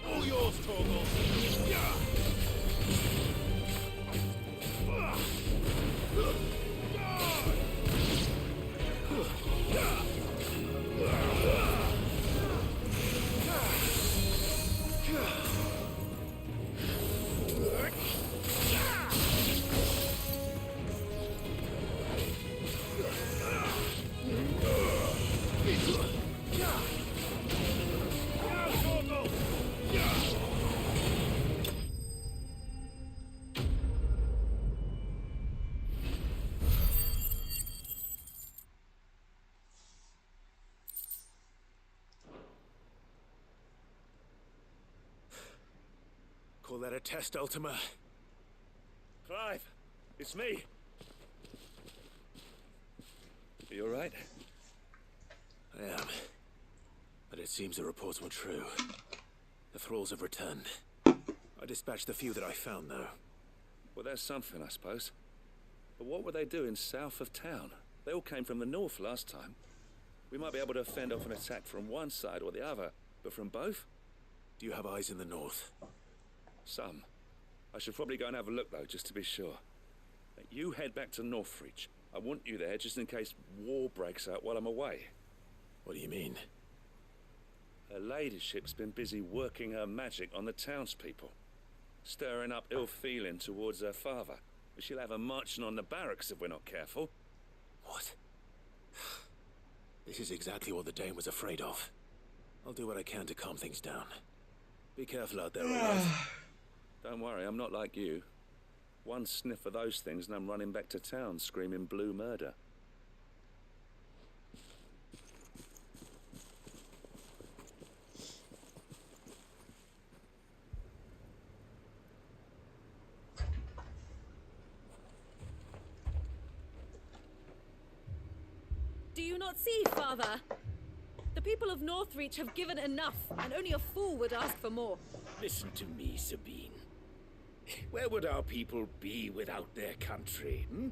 All yours, Torgal. Call that a test, Ultima? Clive, it's me. Are you all right? I am. But it seems the reports were true. The thralls have returned. I dispatched the few that I found, though. Well, that's something, I suppose. But what were they doing south of town? They all came from the north last time. We might be able to fend off an attack from one side or the other, but from both? Do you have eyes in the north? Some. I should probably go and have a look, though, just to be sure. You head back to Northreach. I want you there just in case war breaks out while I'm away. What do you mean? Her ladyship's been busy working her magic on the townspeople. stirring up ill feeling towards her father. She'll have her marching on the barracks if we're not careful. What? This is exactly what the Dane was afraid of. I'll do what I can to calm things down. Be careful out there, alright? Don't worry, I'm not like you. One sniff of those things and I'm running back to town screaming blue murder. Do you not see, Father? The people of Northreach have given enough, and only a fool would ask for more. Listen to me, Sabine. Where would our people be without their country, hmm?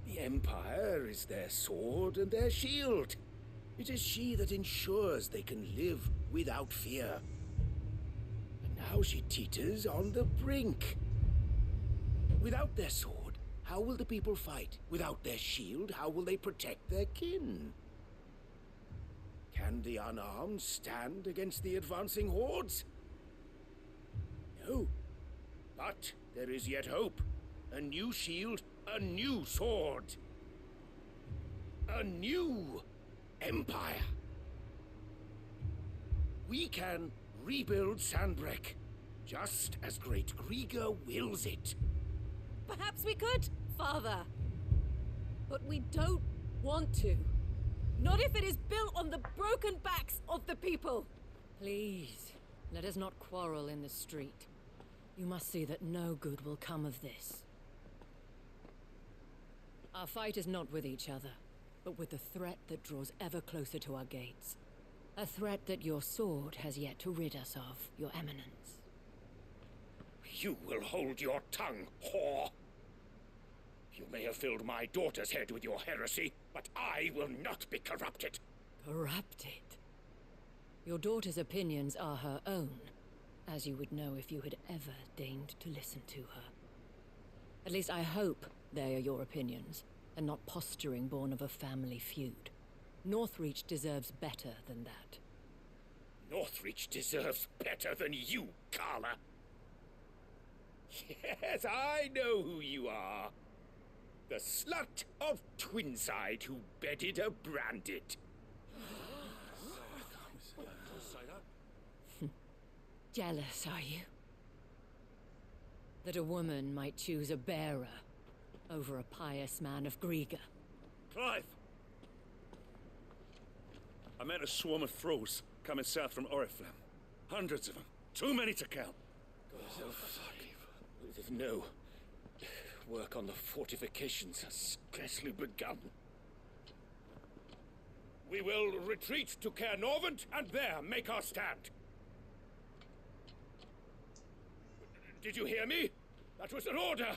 The Empire is their sword and their shield. It is she that ensures they can live without fear. And now she teeters on the brink. Without their sword, how will the people fight? Without their shield, how will they protect their kin? Can the unarmed stand against the advancing hordes? No. But there is yet hope. A new shield, a new sword. A new empire. We can rebuild Sandbreck, just as Great Grieger wills it. Perhaps we could, Father. But we don't want to. Not if it is built on the broken backs of the people. Please, let us not quarrel in the street. You must see that no good will come of this. Our fight is not with each other, but with the threat that draws ever closer to our gates. A threat that your sword has yet to rid us of, Your Eminence. You will hold your tongue, whore. You may have filled my daughter's head with your heresy, but I will not be corrupted. Corrupted? Your daughter's opinions are her own, as you would know if you had ever deigned to listen to her. At least I hope they are your opinions, and not posturing born of a family feud. Northreach deserves better than that. Northreach deserves better than you, Carla. Yes, I know who you are. The slut of Twinside who bedded a Branded. Jealous, are you? That a woman might choose a bearer over a pious man of Grieger. Clive! I met a swarm of thralls coming south from Oriflamme. Hundreds of them. Too many to count. No. Work on the fortifications has scarcely begun. We will retreat to Caer Norvent and there make our stand. Did you hear me? That was an order!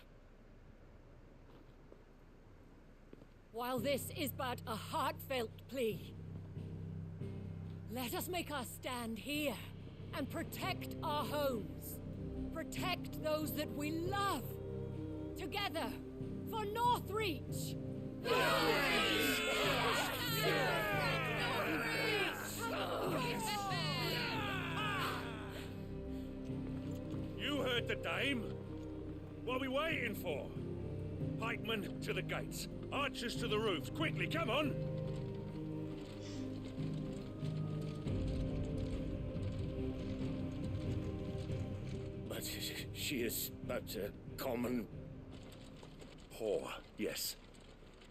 While this is but a heartfelt plea, let us make our stand here and protect our homes. Protect those that we love. Together, for Northreach! You heard the dame. What are we waiting for? Pikemen to the gates. Archers to the roofs. Quickly, come on! But she is but a common... whore, yes.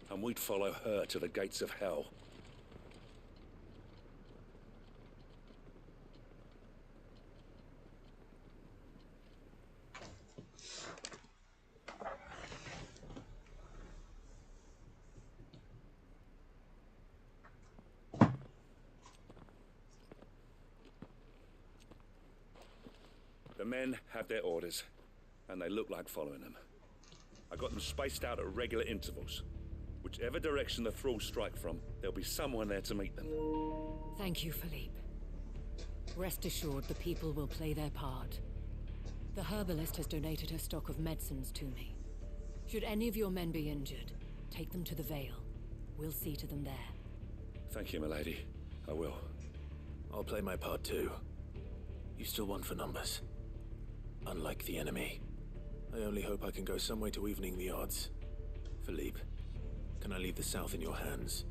And we'd follow her to the gates of hell. The men have their orders, and they look like following them. I got them spaced out at regular intervals. Whichever direction the thralls strike from, there'll be someone there to meet them. Thank you, Philippe. Rest assured the people will play their part. The herbalist has donated her stock of medicines to me. Should any of your men be injured, take them to the Vale. We'll see to them there. Thank you, milady. I will. I'll play my part too. You still one for numbers? unlike the enemy. I only hope I can go some way to evening the odds. Philippe, can I leave the south in your hands?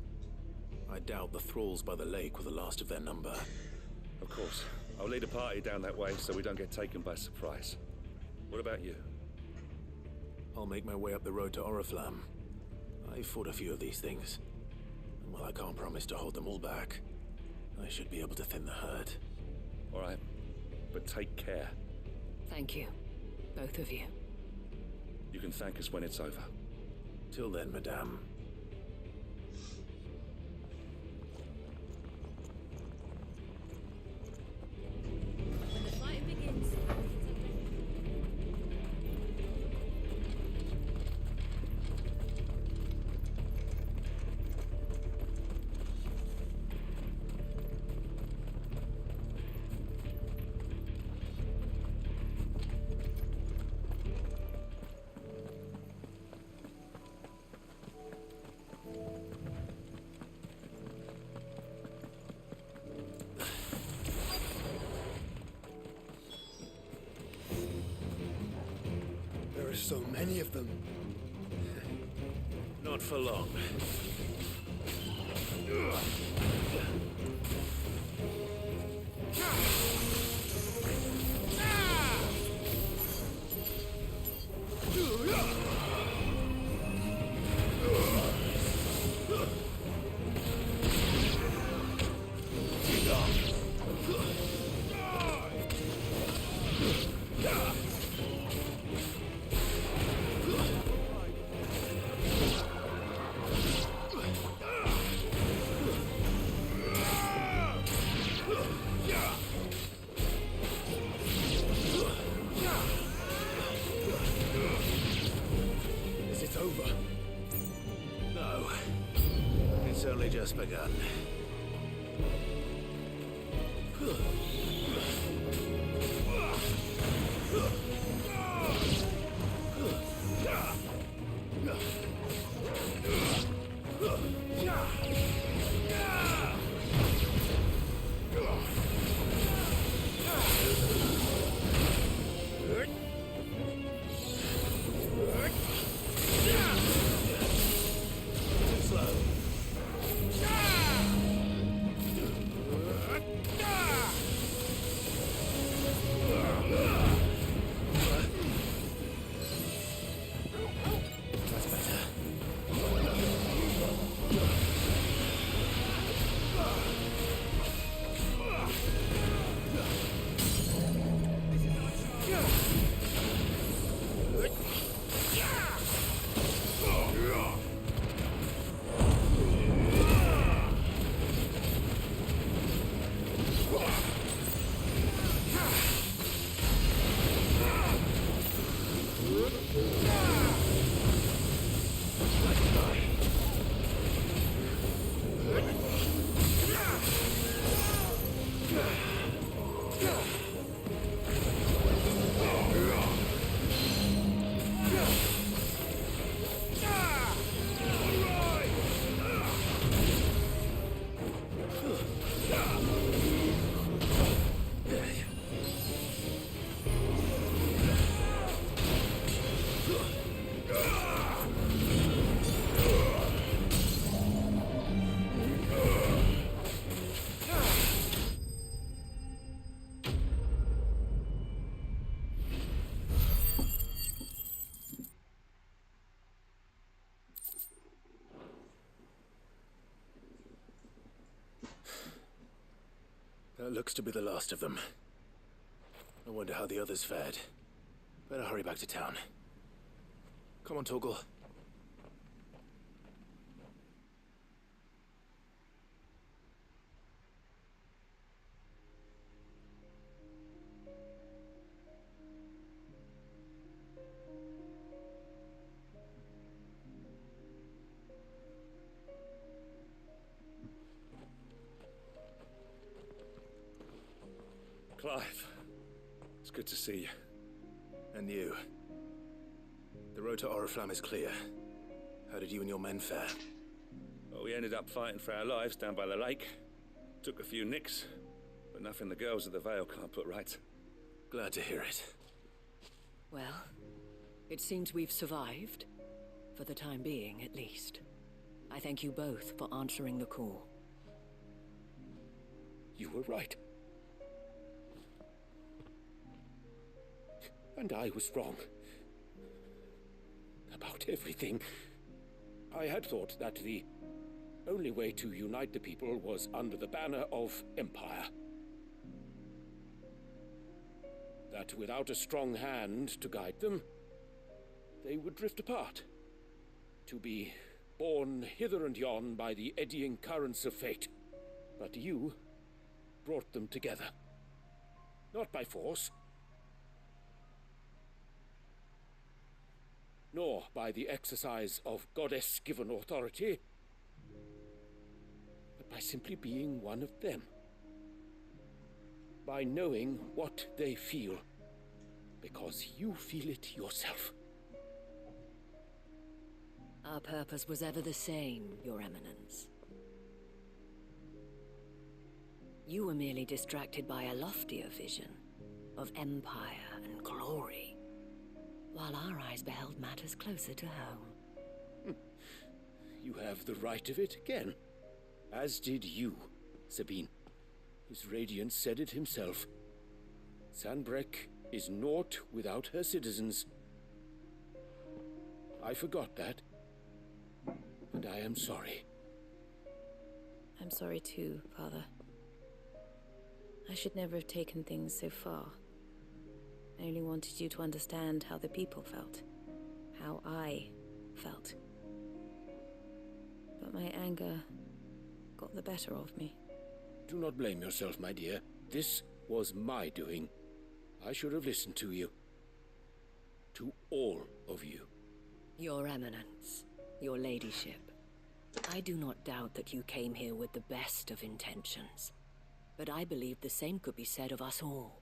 I doubt the thralls by the lake were the last of their number. Of course. I'll lead a party down that way so we don't get taken by surprise. What about you? I'll make my way up the road to Oriflamme. I fought a few of these things. And while I can't promise to hold them all back, I should be able to thin the herd. All right, but take care. Thank you, both of you. You can thank us when it's over. Till then, madame. When the fighting begins. There are so many of them. Not for long. Is it over? No. It's only just begun. Too slow. That's better. That looks to be the last of them. I wonder how the others fared. Better hurry back to town. Come on, Torgal. Clive, it's good to see you. And you. The road to Oriflamme is clear. How did you and your men fare? Well, we ended up fighting for our lives down by the lake. Took a few nicks, but nothing the girls of the Vale can't put right. Glad to hear it. Well, it seems we've survived. For the time being, at least. I thank you both for answering the call. You were right. And I was wrong. About everything. I had thought that the only way to unite the people was under the banner of Empire. That without a strong hand to guide them, they would drift apart. To be borne hither and yon by the eddying currents of fate. But you brought them together. Not by force, nor by the exercise of goddess-given authority, but by simply being one of them. By knowing what they feel, because you feel it yourself. Our purpose was ever the same, Your Eminence. You were merely distracted by a loftier vision of empire and glory, while our eyes beheld matters closer to home. You have the right of it again. As did you, Sabine. His radiance said it himself. Sanbreque is naught without her citizens. I forgot that. And I am sorry. I'm sorry too, Father. I should never have taken things so far. I only wanted you to understand how the people felt. How I felt. But my anger got the better of me. Do not blame yourself, my dear. This was my doing. I should have listened to you. To all of you. Your Eminence, Your Ladyship, I do not doubt that you came here with the best of intentions. But I believe the same could be said of us all.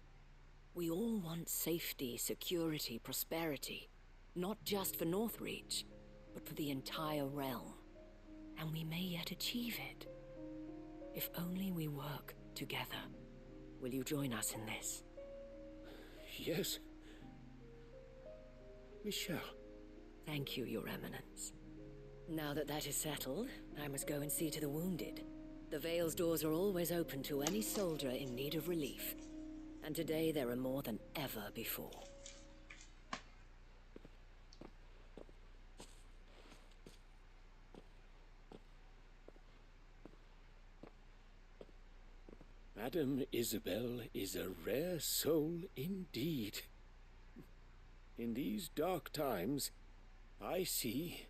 We all want safety, security, prosperity. Not just for Northreach, but for the entire realm. And we may yet achieve it. If only we work together. Will you join us in this? Yes. We shall. Thank you, Your Eminence. Now that that is settled, I must go and see to the wounded. The Vale's doors are always open to any soldier in need of relief. And today there are more than ever before. Madame Isabel is a rare soul indeed. In these dark times, I see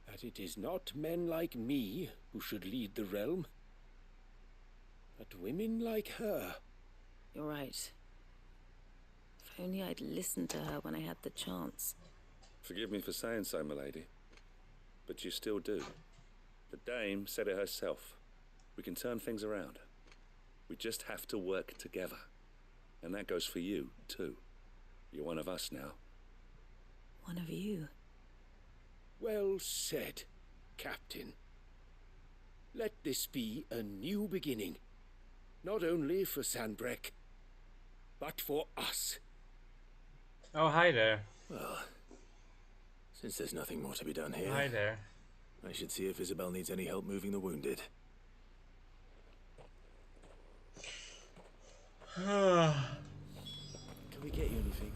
that it is not men like me who should lead the realm, but women like her. You're right. If only I'd listened to her when I had the chance. Forgive me for saying so, milady, but you still do. The dame said it herself. We can turn things around. We just have to work together. And that goes for you, too. You're one of us now. One of you? Well said, Captain. Let this be a new beginning. Not only for Sanbreque, but for us. Oh, hi there. Well, since there's nothing more to be done here... Hi there. I should see if Isabel needs any help moving the wounded. Can we get you anything?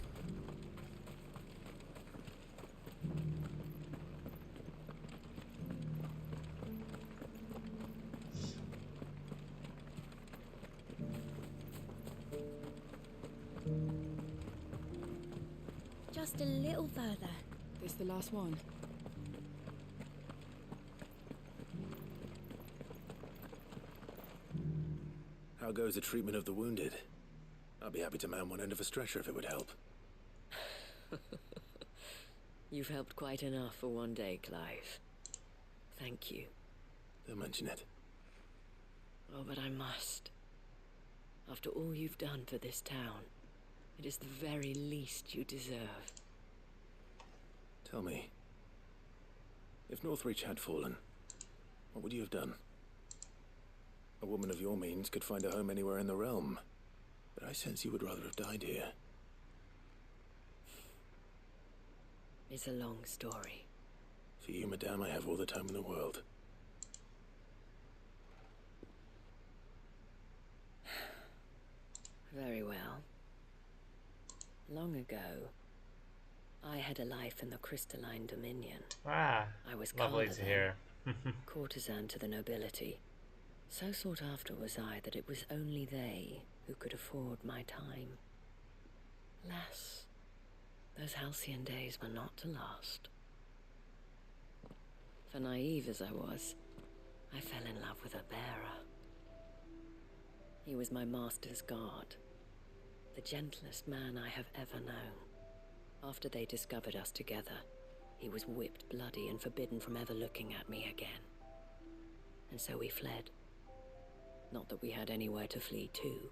Just a little further. This the last one? How goes the treatment of the wounded? I'd be happy to man one end of a stretcher if it would help. You've helped quite enough for one day, Clive. Thank you. Don't mention it. Oh, but I must. After all you've done for this town, it is the very least you deserve. Tell me, if Northreach had fallen, what would you have done? A woman of your means could find a home anywhere in the realm, but I sense you would rather have died here. It's a long story. For you, madame, I have all the time in the world. Very well. Long ago, I had a life in the crystalline dominion. Ah, I was lovely to hear. courtesan to the nobility. So sought after was I that it was only they who could afford my time. Alas, those halcyon days were not to last. For naive as I was, I fell in love with a bearer. He was my master's guard, the gentlest man I have ever known. After they discovered us together, he was whipped bloody and forbidden from ever looking at me again. And so we fled. Not that we had anywhere to flee to.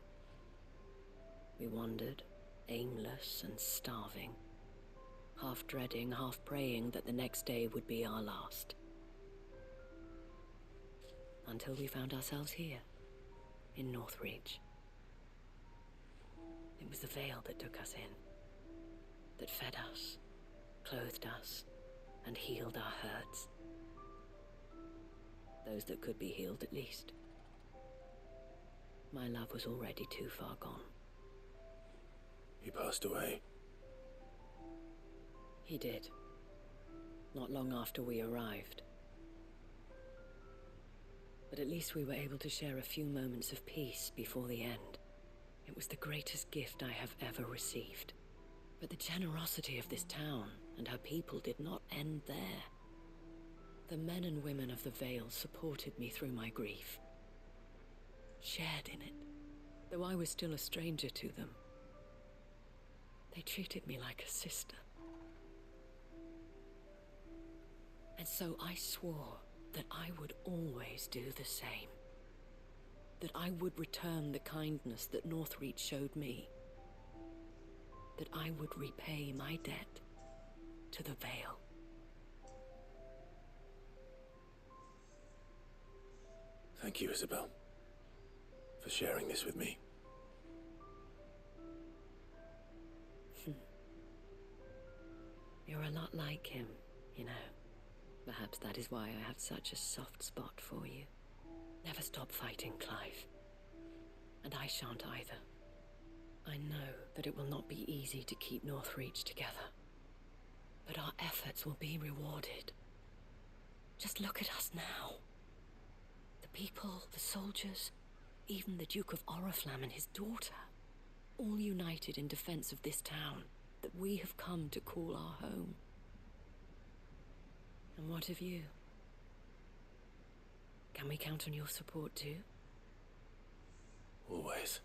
We wandered, aimless and starving, half dreading, half praying that the next day would be our last. Until we found ourselves here, in Northreach. It was the veil that took us in, that fed us, clothed us, and healed our hurts. Those that could be healed, at least. My love was already too far gone. He passed away. He did. Not long after we arrived. But at least we were able to share a few moments of peace before the end. It was the greatest gift I have ever received. But the generosity of this town and her people did not end there. The men and women of the Vale supported me through my grief. Shared in it, though I was still a stranger to them. They treated me like a sister. And so I swore that I would always do the same. That I would return the kindness that Northreach showed me. That I would repay my debt to the Vale. Thank you, Isabel, for sharing this with me. You're a lot like him, you know. Perhaps that is why I have such a soft spot for you. Never stop fighting, Clive. And I shan't either. I know that it will not be easy to keep Northreach together. But our efforts will be rewarded. Just look at us now. The people, the soldiers, even the Duke of Oriflamme and his daughter, all united in defense of this town that we have come to call our home. And what of you? Can we count on your support too? Always.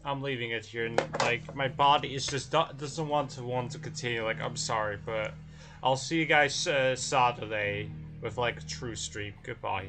I'm leaving it here. Like, my body is just doesn't want to continue. Like, I'm sorry, but I'll see you guys Saturday with like a true stream. Goodbye.